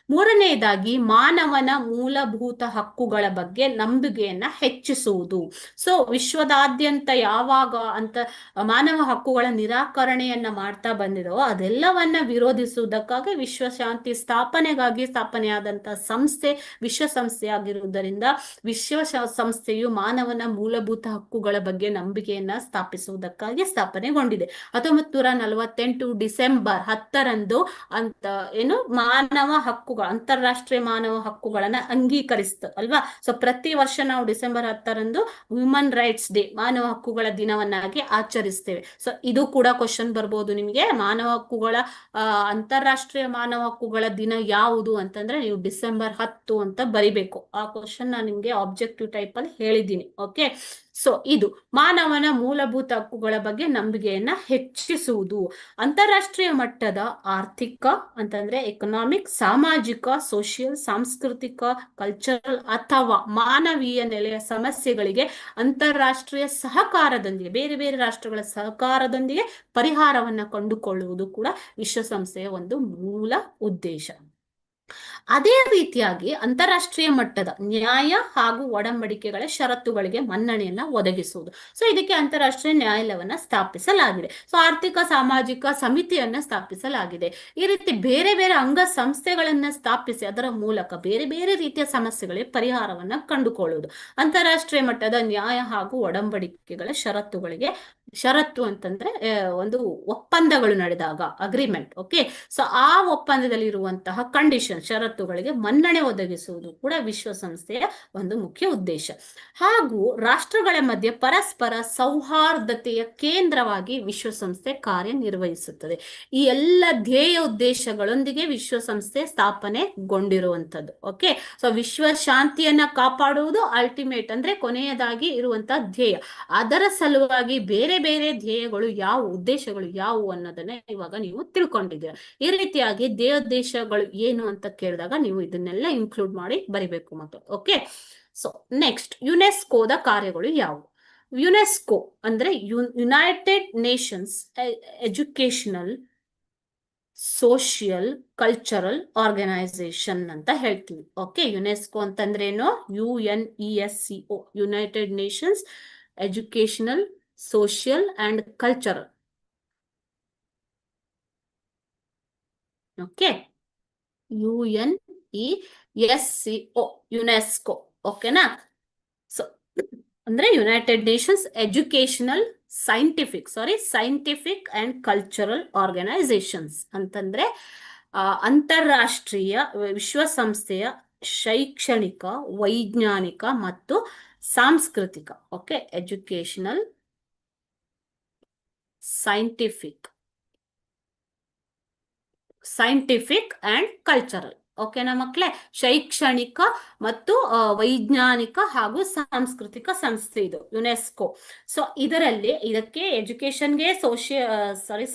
ಮೂರನೆಯದಾಗಿ ಮಾನವನ ಮೂಲಭೂತ ಹಕ್ಕುಗಳ ಬಗ್ಗೆ ನಂಬಿಕೆಯನ್ನ ಹೆಚ್ಚಿಸುವುದು. ಸೊ ವಿಶ್ವದಾದ್ಯಂತ ಯಾವಾಗ ಅಂತ ಮಾನವ ಹಕ್ಕುಗಳ ನಿರಾಕರಣೆಯನ್ನ ಮಾಡ್ತಾ ಬಂದಿದೋ ಅದೆಲ್ಲವನ್ನ ವಿರೋಧಿಸುವುದಕ್ಕಾಗಿ ವಿಶ್ವಶಾಂತಿ ಸ್ಥಾಪನೆಗಾಗಿ ಸ್ಥಾಪನೆಯಾದಂತ ಸಂಸ್ಥೆ ವಿಶ್ವಸಂಸ್ಥೆ ಆಗಿರುವುದರಿಂದ ವಿಶ್ವಸಂಸ್ಥೆಯು ಮಾನವನ ಮೂಲಭೂತ ಹಕ್ಕುಗಳ ಬಗ್ಗೆ ನಂಬಿಕೆಯನ್ನ ಸ್ಥಾಪಿಸುವುದಕ್ಕಾಗಿ ಸ್ಥಾಪನೆಗೊಂಡಿದೆ. 1948 ಡಿಸೆಂಬರ್ 10ರಂದು ಅಂತ ಮಾನವ ಹಕ್ಕುಗಳು, ಅಂತಾರಾಷ್ಟ್ರೀಯ ಮಾನವ ಹಕ್ಕುಗಳನ್ನ ಅಂಗೀಕರಿಸ್ತು ಅಲ್ವಾ? ಸೊ ಪ್ರತಿ ವರ್ಷ ನಾವು ಡಿಸೆಂಬರ್ 10ರಂದು ಹ್ಯೂಮನ್ ರೈಟ್ಸ್ ಡೇ, ಮಾನವ ಹಕ್ಕುಗಳ ದಿನವನ್ನಾಗಿ ಆಚರಿಸ್ತೇವೆ. ಸೊ ಇದು ಕೂಡ ಕ್ವಶನ್ ಬರ್ಬೋದು ನಿಮಗೆ. ಮಾನವ ಹಕ್ಕುಗಳ ಅಂತಾರಾಷ್ಟ್ರೀಯ ಮಾನವ ಹಕ್ಕುಗಳ ದಿನ ಯಾವುದು ಅಂತಂದ್ರೆ ನೀವು ಡಿಸೆಂಬರ್ 10 ಅಂತ ಬರಿಬೇಕು. ಆ ಕ್ವಶನ್ ನಾನು ನಿಮ್ಗೆ ಆಬ್ಜೆಕ್ಟಿವ್ ಟೈಪ್ ಅಲ್ಲಿ ಹೇಳಿದ್ದೀನಿ. ಓಕೆ. ಸೊ ಇದು ಮಾನವನ ಮೂಲಭೂತ ಹಕ್ಕುಗಳ ಬಗ್ಗೆ ನಂಬಿಕೆಯನ್ನ ಹೆಚ್ಚಿಸುವುದು. ಅಂತಾರಾಷ್ಟ್ರೀಯ ಮಟ್ಟದ ಆರ್ಥಿಕ ಅಂತಂದ್ರೆ ಎಕನಾಮಿಕ್, ಸಾಮಾಜಿಕ, ಸೋಷಿಯಲ್, ಸಾಂಸ್ಕೃತಿಕ, ಕಲ್ಚರಲ್ ಅಥವಾ ಮಾನವೀಯ ನೆಲೆಯ ಸಮಸ್ಯೆಗಳಿಗೆ ಅಂತಾರಾಷ್ಟ್ರೀಯ ಸಹಕಾರದೊಂದಿಗೆ, ಬೇರೆ ಬೇರೆ ರಾಷ್ಟ್ರಗಳ ಸಹಕಾರದೊಂದಿಗೆ ಪರಿಹಾರವನ್ನ ಕಂಡುಕೊಳ್ಳುವುದು ಕೂಡ ವಿಶ್ವಸಂಸ್ಥೆಯ ಒಂದು ಮೂಲ ಉದ್ದೇಶ. ಅದೇ ರೀತಿಯಾಗಿ ಅಂತಾರಾಷ್ಟ್ರೀಯ ಮಟ್ಟದ ನ್ಯಾಯ ಹಾಗೂ ಒಡಂಬಡಿಕೆಗಳ ಷರತ್ತುಗಳಿಗೆ ಮನ್ನಣೆಯನ್ನ ಒದಗಿಸುವುದು. ಸೊ ಇದಕ್ಕೆ ಅಂತಾರಾಷ್ಟ್ರೀಯ ನ್ಯಾಯಾಲಯವನ್ನ ಸ್ಥಾಪಿಸಲಾಗಿದೆ. ಸೊ ಆರ್ಥಿಕ ಸಾಮಾಜಿಕ ಸಮಿತಿಯನ್ನ ಸ್ಥಾಪಿಸಲಾಗಿದೆ. ಈ ರೀತಿ ಬೇರೆ ಬೇರೆ ಅಂಗ ಸಂಸ್ಥೆಗಳನ್ನ ಸ್ಥಾಪಿಸಿ ಅದರ ಮೂಲಕ ಬೇರೆ ಬೇರೆ ರೀತಿಯ ಸಮಸ್ಯೆಗಳಿಗೆ ಪರಿಹಾರವನ್ನ ಕಂಡುಕೊಳ್ಳುವುದು. ಅಂತಾರಾಷ್ಟ್ರೀಯ ಮಟ್ಟದ ನ್ಯಾಯ ಹಾಗೂ ಒಡಂಬಡಿಕೆಗಳ ಷರತ್ತು ಅಂತಂದ್ರೆ ಒಂದು ಒಪ್ಪಂದಗಳು ನಡೆದಾಗ ಅಗ್ರಿಮೆಂಟ್. ಓಕೆ, ಸೊ ಆ ಒಪ್ಪಂದದಲ್ಲಿ ಇರುವಂತಹ ಕಂಡೀಷನ್ ಷರತ್ತುಗಳಿಗೆ ಮನ್ನಣೆ ಒದಗಿಸುವುದು ಕೂಡ ವಿಶ್ವಸಂಸ್ಥೆಯ ಒಂದು ಮುಖ್ಯ ಉದ್ದೇಶ. ಹಾಗೂ ರಾಷ್ಟ್ರಗಳ ಮಧ್ಯೆ ಪರಸ್ಪರ ಸೌಹಾರ್ದತೆಯ ಕೇಂದ್ರವಾಗಿ ವಿಶ್ವಸಂಸ್ಥೆ ಕಾರ್ಯನಿರ್ವಹಿಸುತ್ತದೆ. ಈ ಎಲ್ಲ ಧ್ಯೇಯ ಉದ್ದೇಶಗಳೊಂದಿಗೆ ವಿಶ್ವಸಂಸ್ಥೆ ಸ್ಥಾಪನೆಗೊಂಡಿರುವಂತದ್ದು. ಓಕೆ, ಸೊ ವಿಶ್ವ ಶಾಂತಿಯನ್ನ ಕಾಪಾಡುವುದು ಅಲ್ಟಿಮೇಟ್ ಅಂದ್ರೆ ಕೊನೆಯದಾಗಿ ಇರುವಂತಹ ಧ್ಯೇಯ. ಅದರ ಸಲುವಾಗಿ ಬೇರೆ ಬೇರೆ ಧ್ಯೇಯಗಳು ಯಾವುವು, ಉದ್ದೇಶಗಳು ಯಾವುವು ಅನ್ನೋದನ್ನ ಇವಾಗ ನೀವು ತಿಳ್ಕೊಂಡಿದ್ದೀರಾ. ಈ ರೀತಿಯಾಗಿ ಧ್ಯೇಯೋದ್ದೇಶಗಳು ಏನು ಅಂತ ಕೇಳಿದಾಗ ನೀವು ಇದನ್ನೆಲ್ಲ ಇನ್ಕ್ಲೂಡ್ ಮಾಡಿ ಬರಿಬೇಕು ಮಕ್ಕಳು. ಓಕೆ, ಸೊ ನೆಕ್ಸ್ಟ್ ಯುನೆಸ್ಕೋದ ಕಾರ್ಯಗಳು ಯಾವುವು? ಯುನೆಸ್ಕೋ ಅಂದ್ರೆ United Nations educational social cultural organisation ಅಂತ ಹೇಳ್ತೀವಿ. ಓಕೆ, ಯುನೆಸ್ಕೋ ಅಂತಂದ್ರೇನು? UNESCO, United Nations educational social and cultural. Okay, UNESCO, UNESCO. ಓಕೆನಾ? ಸೊ ಅಂದ್ರೆ United Nations educational scientific and cultural organisations ಅಂತಂದ್ರೆ ಅಂತಾರಾಷ್ಟ್ರೀಯ ವಿಶ್ವಸಂಸ್ಥೆಯ ಶೈಕ್ಷಣಿಕ, ವೈಜ್ಞಾನಿಕ ಮತ್ತು ಸಾಂಸ್ಕೃತಿಕ. Okay, educational scientific and cultural. ಓಕೆನಾ ಮಕ್ಕಳೇ? ಶೈಕ್ಷಣಿಕ ಮತ್ತು ವೈಜ್ಞಾನಿಕ ಹಾಗೂ ಸಾಂಸ್ಕೃತಿಕ ಸಂಸ್ಥೆ ಇದು ಯುನೆಸ್ಕೋ. ಸೊ ಇದಕ್ಕೆ ಎಜುಕೇಶನ್ಗೆ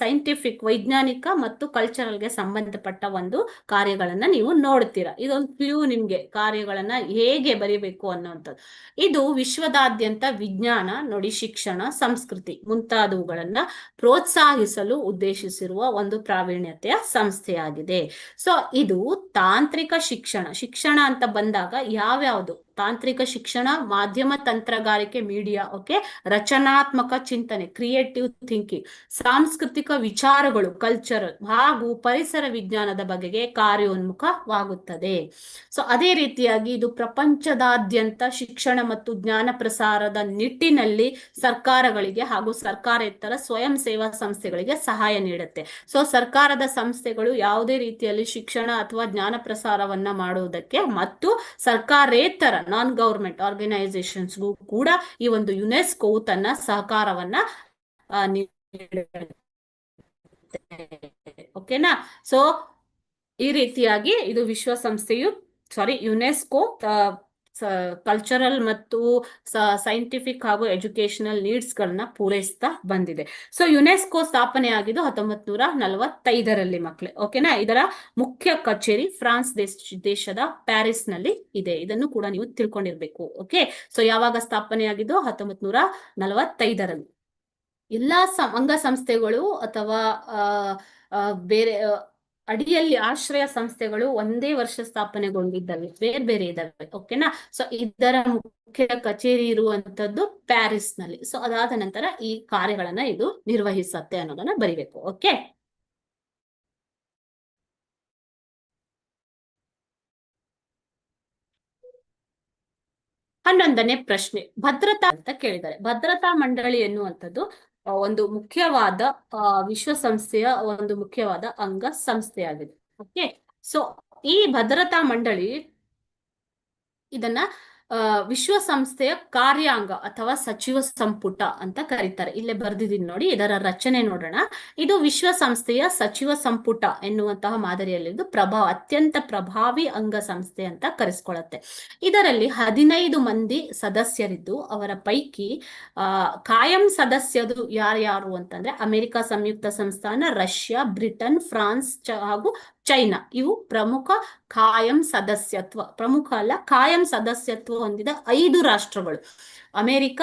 ಸೈಂಟಿಫಿಕ್ ವೈಜ್ಞಾನಿಕ ಮತ್ತು ಕಲ್ಚರಲ್ಗೆ ಸಂಬಂಧಪಟ್ಟ ಒಂದು ಕಾರ್ಯಗಳನ್ನ ನೀವು ನೋಡ್ತೀರಾ. ಇದೊಂದು ಕ್ಲೂ ನಿಮ್ಗೆ, ಕಾರ್ಯಗಳನ್ನ ಹೇಗೆ ಬರೀಬೇಕು ಅನ್ನುವಂಥದ್ದು. ಇದು ವಿಶ್ವದಾದ್ಯಂತ ವಿಜ್ಞಾನ, ನೋಡಿ, ಶಿಕ್ಷಣ, ಸಂಸ್ಕೃತಿ ಮುಂತಾದವುಗಳನ್ನ ಪ್ರೋತ್ಸಾಹಿಸಲು ಉದ್ದೇಶಿಸಿರುವ ಒಂದು ಪ್ರಾವೀಣ್ಯತೆಯ ಸಂಸ್ಥೆಯಾಗಿದೆ. ಸೊ ಇದು ತಾಂತ್ರಿಕ ಶಿಕ್ಷಣ ಅಂತ ಬಂದಾಗ ಯಾವ್ಯಾವುದು? ತಾಂತ್ರಿಕ ಶಿಕ್ಷಣ, ಮಾಧ್ಯಮ ತಂತ್ರಗಾರಿಕೆ ಮೀಡಿಯಾ, ಓಕೆ, ರಚನಾತ್ಮಕ ಚಿಂತನೆ ಕ್ರಿಯೇಟಿವ್ ಥಿಂಕಿಂಗ್, ಸಾಂಸ್ಕೃತಿಕ ವಿಚಾರಗಳು ಕಲ್ಚರಲ್, ಹಾಗೂ ಪರಿಸರ ವಿಜ್ಞಾನದ ಬಗೆಗೆ ಕಾರ್ಯೋನ್ಮುಖವಾಗುತ್ತದೆ. ಸೊ ಅದೇ ರೀತಿಯಾಗಿ ಇದು ಪ್ರಪಂಚದಾದ್ಯಂತ ಶಿಕ್ಷಣ ಮತ್ತು ಜ್ಞಾನ ಪ್ರಸಾರದ ನಿಟ್ಟಿನಲ್ಲಿ ಸರ್ಕಾರಗಳಿಗೆ ಹಾಗೂ ಸರ್ಕಾರೇತರ ಸ್ವಯಂ ಸೇವಾ ಸಂಸ್ಥೆಗಳಿಗೆ ಸಹಾಯ ನೀಡುತ್ತೆ. ಸೊ ಸರ್ಕಾರದ ಸಂಸ್ಥೆಗಳು ಯಾವುದೇ ರೀತಿಯಲ್ಲಿ ಶಿಕ್ಷಣ ಅಥವಾ ಜ್ಞಾನ ಪ್ರಸಾರವನ್ನ ಮಾಡುವುದಕ್ಕೆ ಮತ್ತು ಸರ್ಕಾರೇತರ ನಾನ್ ಗವರ್ಮೆಂಟ್ ಆರ್ಗನೈಸೇಷನ್ಸ್ಗೂ ಕೂಡ ಈ ಒಂದು ಯುನೆಸ್ಕೋ ತನ್ನ ಸಹಕಾರವನ್ನ ಓಕೆನಾ? ಸೊ ಈ ರೀತಿಯಾಗಿ ಇದು ವಿಶ್ವಸಂಸ್ಥೆಯು ಯುನೆಸ್ಕೋ ಕಲ್ಚರಲ್ ಮತ್ತು ಸೈಂಟಿಫಿಕ್ ಹಾಗೂ ಎಜುಕೇಶನಲ್ ನೀಡ್ಸ್ ಗಳನ್ನ ಪೂರೈಸ್ತಾ ಬಂದಿದೆ. ಸೊ ಯುನೆಸ್ಕೋ ಸ್ಥಾಪನೆ ಆಗಿದ್ದು 1945ರಲ್ಲಿ ಮಕ್ಕಳೇ. ಓಕೆನಾ? ಇದರ ಮುಖ್ಯ ಕಚೇರಿ ಫ್ರಾನ್ಸ್ ದೇಶದ ಪ್ಯಾರಿಸ್ ನಲ್ಲಿ ಇದೆ. ಇದನ್ನು ಕೂಡ ನೀವು ತಿಳ್ಕೊಂಡಿರ್ಬೇಕು. ಓಕೆ, ಸೊ ಯಾವಾಗ ಸ್ಥಾಪನೆ ಆಗಿದ್ದು? 1945ರಲ್ಲಿ. ಎಲ್ಲಾ ಅಂಗಸಂಸ್ಥೆಗಳು ಅಥವಾ ಬೇರೆ ಅಡಿಯಲ್ಲಿ ಆಶ್ರಯ ಸಂಸ್ಥೆಗಳು ಒಂದೇ ವರ್ಷ ಸ್ಥಾಪನೆಗೊಂಡಿದ್ದಾವೆ, ಬೇರೆ ಬೇರೆ ಇದಾವೆ. ಓಕೆನಾ? ಸೊ ಇದರ ಮುಖ್ಯ ಕಚೇರಿ ಇರುವಂತದ್ದು ಪ್ಯಾರಿಸ್ ನಲ್ಲಿ. ಸೊ ಅದಾದ ನಂತರ ಈ ಕಾರ್ಯಗಳನ್ನ ಇದು ನಿರ್ವಹಿಸುತ್ತೆ ಅನ್ನೋದನ್ನ ಬರಿಬೇಕು. ಓಕೆ, ಹನ್ನೊಂದನೇ ಪ್ರಶ್ನೆ, ಭದ್ರತಾ ಅಂತ ಕೇಳಿದ್ದಾರೆ. ಭದ್ರತಾ ಮಂಡಳಿ ಎನ್ನುವಂಥದ್ದು ಒಂದು ಮುಖ್ಯವಾದ ವಿಶ್ವಸಂಸ್ಥೆಯ ಒಂದು ಮುಖ್ಯವಾದ ಅಂಗ ಸಂಸ್ಥೆಯಾಗಿದೆ. ಓಕೆ, ಸೊ ಈ ಭದ್ರತಾ ಮಂಡಳಿ ಇದನ್ನ ವಿಶ್ವಸಂಸ್ಥೆಯ ಕಾರ್ಯಾಂಗ ಅಥವಾ ಸಚಿವ ಸಂಪುಟ ಅಂತ ಕರೀತಾರೆ. ಇಲ್ಲೇ ಬರ್ದಿದ್ದೀನಿ ನೋಡಿ, ಇದರ ರಚನೆ ನೋಡೋಣ. ಇದು ವಿಶ್ವಸಂಸ್ಥೆಯ ಸಚಿವ ಸಂಪುಟ ಎನ್ನುವಂತಹ ಮಾದರಿಯಲ್ಲಿದ್ದು ಅತ್ಯಂತ ಪ್ರಭಾವಿ ಅಂಗ ಸಂಸ್ಥೆ ಅಂತ ಕರೆಸ್ಕೊಳ್ಳುತ್ತೆ. ಇದರಲ್ಲಿ 15 ಮಂದಿ ಸದಸ್ಯರಿದ್ದು ಅವರ ಪೈಕಿ ಕಾಯಂ ಸದಸ್ಯರು ಯಾರ್ಯಾರು ಅಂತಂದ್ರೆ ಅಮೆರಿಕ ಸಂಯುಕ್ತ ಸಂಸ್ಥಾನ, ರಷ್ಯಾ, ಬ್ರಿಟನ್, ಫ್ರಾನ್ಸ್ ಹಾಗೂ ಚೈನಾ ಇವು ಪ್ರಮುಖ ಕಾಯಂ ಸದಸ್ಯತ್ವ, ಪ್ರಮುಖ ಅಲ್ಲ, ಕಾಯಂ ಸದಸ್ಯತ್ವ ಹೊಂದಿದ 5 ರಾಷ್ಟ್ರಗಳು: ಅಮೆರಿಕ,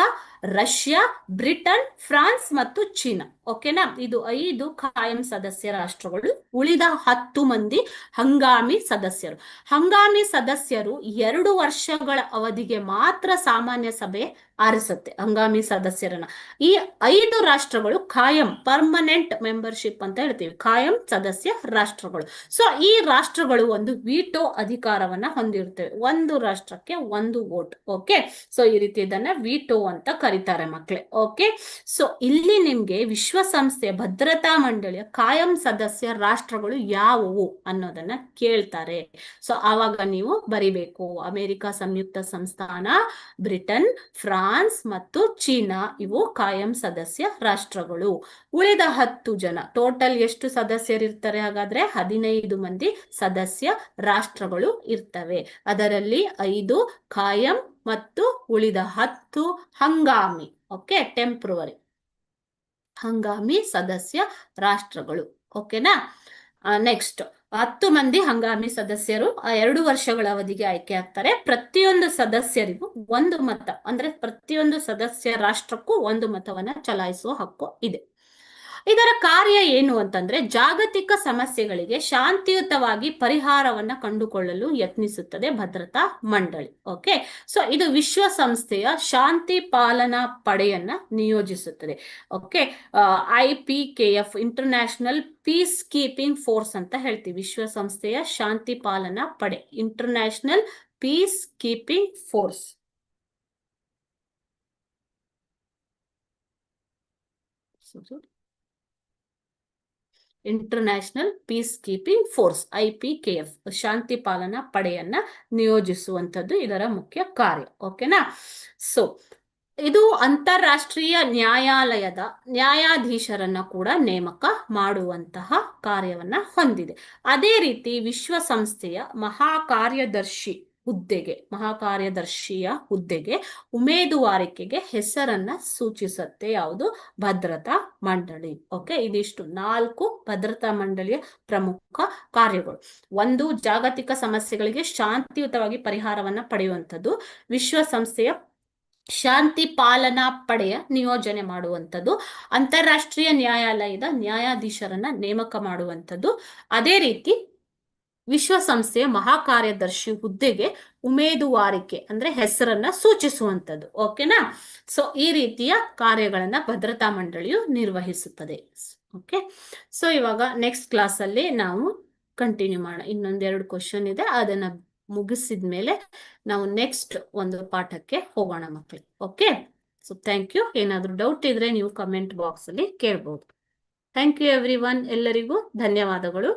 ರಷ್ಯಾ, ಬ್ರಿಟನ್, ಫ್ರಾನ್ಸ್ ಮತ್ತು ಚೀನಾ. ಓಕೆನಾ? ಇದು 5 ಕಾಯಂ ಸದಸ್ಯ ರಾಷ್ಟ್ರಗಳು. ಉಳಿದ 10 ಮಂದಿ ಹಂಗಾಮಿ ಸದಸ್ಯರು. ಹಂಗಾಮಿ ಸದಸ್ಯರು 2 ವರ್ಷಗಳ ಅವಧಿಗೆ ಮಾತ್ರ ಸಾಮಾನ್ಯ ಸಭೆ ಆರಿಸುತ್ತೆ ಹಂಗಾಮಿ ಸದಸ್ಯರನ್ನ. ಈ 5 ರಾಷ್ಟ್ರಗಳು ಕಾಯಂ, ಪರ್ಮನೆಂಟ್ ಮೆಂಬರ್ಶಿಪ್ ಅಂತ ಹೇಳ್ತೀವಿ, ಕಾಯಂ ಸದಸ್ಯ ರಾಷ್ಟ್ರಗಳು. ಸೊ ಈ ರಾಷ್ಟ್ರಗಳು ಒಂದು ವೀಟೋ ಅಧಿಕಾರವನ್ನ ಹೊಂದಿರ್ತವೆ. ಒಂದು ರಾಷ್ಟ್ರಕ್ಕೆ 1 ವೋಟ್. ಓಕೆ, ಸೊ ಈ ರೀತಿ ಇದನ್ನ ವೀಟೋ ಅಂತ ಕರೀತಾರೆ ಮಕ್ಕಳೇ. ಓಕೆ, ಸೊ ಇಲ್ಲಿ ನಿಮ್ಗೆ ವಿಶ್ವಸಂಸ್ಥೆಯ ಭದ್ರತಾ ಮಂಡಳಿಯ ಕಾಯಂ ಸದಸ್ಯ ರಾಷ್ಟ್ರಗಳು ಯಾವುವು ಅನ್ನೋದನ್ನ ಕೇಳ್ತಾರೆ. ಸೊ ಆವಾಗ ನೀವು ಬರಿಬೇಕು: ಅಮೆರಿಕ ಸಂಯುಕ್ತ ಸಂಸ್ಥಾನ, ಬ್ರಿಟನ್, ಫ್ರಾನ್ಸ್ ಮತ್ತು ಚೀನಾ, ಇವು ಕಾಯಂ ಸದಸ್ಯ ರಾಷ್ಟ್ರಗಳು. ಉಳಿದ 10 ಜನ, ಟೋಟಲ್ ಎಷ್ಟು ಸದಸ್ಯರಿರ್ತಾರೆ ಹಾಗಾದ್ರೆ? 15 ಮಂದಿ ಸದಸ್ಯ ರಾಷ್ಟ್ರಗಳು ಇರ್ತವೆ. ಅದರಲ್ಲಿ 5 ಕಾಯಂ ಮತ್ತು ಉಳಿದ 10 ಹಂಗಾಮಿ. ಓಕೆ, ಟೆಂಪ್ರವರಿ, ಹಂಗಾಮಿ ಸದಸ್ಯ ರಾಷ್ಟ್ರಗಳು. ಓಕೆನಾ? ನೆಕ್ಸ್ಟ್, 10 ಮಂದಿ ಹಂಗಾಮಿ ಸದಸ್ಯರು 2 ವರ್ಷಗಳ ಅವಧಿಗೆ ಆಯ್ಕೆ ಆಗ್ತಾರೆ. ಪ್ರತಿಯೊಂದು ಸದಸ್ಯರಿಗೂ 1 ಮತ, ಅಂದ್ರೆ ಪ್ರತಿಯೊಂದು ಸದಸ್ಯ ರಾಷ್ಟ್ರಕ್ಕೂ 1 ಮತವನ್ನ ಚಲಾಯಿಸುವ ಹಕ್ಕು ಇದೆ. ಇದರ ಕಾರ್ಯ ಏನು ಅಂತಂದ್ರೆ, ಜಾಗತಿಕ ಸಮಸ್ಯೆಗಳಿಗೆ ಶಾಂತಿಯುತವಾಗಿ ಪರಿಹಾರವನ್ನ ಕಂಡುಕೊಳ್ಳಲು ಯತ್ನಿಸುತ್ತದೆ ಭದ್ರತಾ ಮಂಡಳಿ. ಓಕೆ, ಸೊ ಇದು ವಿಶ್ವಸಂಸ್ಥೆಯ ಶಾಂತಿ ಪಾಲನಾ ಪಡೆಯನ್ನ ನಿಯೋಜಿಸುತ್ತದೆ. Okay, IPKF, International Peacekeeping Force ಅಂತ ಹೇಳ್ತೀವಿ. ವಿಶ್ವಸಂಸ್ಥೆಯ ಶಾಂತಿ ಪಾಲನಾ ಪಡೆ, International Peacekeeping Force. International Peacekeeping Force, IPKF, ಶಾಂತಿ ಪಾಲನಾ ಪಡೆಯನ್ನ ನಿಯೋಜಿಸುವಂಥದ್ದು ಇದರ ಮುಖ್ಯ ಕಾರ್ಯ. ಓಕೆನಾ? ಸೊ ಇದು ಅಂತಾರಾಷ್ಟ್ರೀಯ ನ್ಯಾಯಾಲಯದ ನ್ಯಾಯಾಧೀಶರನ್ನ ಕೂಡ ನೇಮಕ ಮಾಡುವಂತಹ ಕಾರ್ಯವನ್ನ ಹೊಂದಿದೆ. ಅದೇ ರೀತಿ ವಿಶ್ವಸಂಸ್ಥೆಯ ಮಹಾಕಾರ್ಯದರ್ಶಿಯ ಹುದ್ದೆಗೆ ಉಮೇದುವಾರಿಕೆಗೆ ಹೆಸರನ್ನ ಸೂಚಿಸುತ್ತೆ ಯಾವುದು? ಭದ್ರತಾ ಮಂಡಳಿ. ಓಕೆ, ಇದಿಷ್ಟು 4 ಭದ್ರತಾ ಮಂಡಳಿಯ ಪ್ರಮುಖ ಕಾರ್ಯಗಳು. 1, ಜಾಗತಿಕ ಸಮಸ್ಯೆಗಳಿಗೆ ಶಾಂತಿಯುತವಾಗಿ ಪರಿಹಾರವನ್ನ ಪಡೆಯುವಂಥದ್ದು. ವಿಶ್ವಸಂಸ್ಥೆಯ ಶಾಂತಿ ಪಾಲನಾ ಪಡೆಯ ನಿಯೋಜನೆ ಮಾಡುವಂಥದ್ದು. ಅಂತಾರಾಷ್ಟ್ರೀಯ ನ್ಯಾಯಾಲಯದ ನ್ಯಾಯಾಧೀಶರನ್ನ ನೇಮಕ ಮಾಡುವಂಥದ್ದು. ಅದೇ ರೀತಿ ವಿಶ್ವಸಂಸ್ಥೆಯ ಮಹಾಕಾರ್ಯದರ್ಶಿ ಹುದ್ದೆಗೆ ಉಮೇದುವಾರಿಕೆ ಅಂದ್ರೆ ಹೆಸರನ್ನ ಸೂಚಿಸುವಂಥದ್ದು. ಓಕೆನಾ? ಸೊ ಈ ರೀತಿಯ ಕಾರ್ಯಗಳನ್ನ ಭದ್ರತಾ ಮಂಡಳಿಯು ನಿರ್ವಹಿಸುತ್ತದೆ. ಓಕೆ, ಸೊ ಇವಾಗ ನೆಕ್ಸ್ಟ್ ಕ್ಲಾಸ್ ಅಲ್ಲಿ ನಾವು ಕಂಟಿನ್ಯೂ ಮಾಡೋಣ. ಇನ್ನೊಂದೆರಡು ಕ್ವಶನ್ ಇದೆ, ಅದನ್ನ ಮುಗಿಸಿದ ಮೇಲೆ ನಾವು ನೆಕ್ಸ್ಟ್ ಒಂದು ಪಾಠಕ್ಕೆ ಹೋಗೋಣ ಮಕ್ಕಳು. Okay, so thank you. ಏನಾದರೂ ಡೌಟ್ ಇದ್ರೆ ನೀವು ಕಮೆಂಟ್ ಬಾಕ್ಸ್ ಅಲ್ಲಿ ಕೇಳ್ಬೋದು. ಥ್ಯಾಂಕ್ ಯು ಎವ್ರಿ ಒನ್, ಎಲ್ಲರಿಗೂ ಧನ್ಯವಾದಗಳು.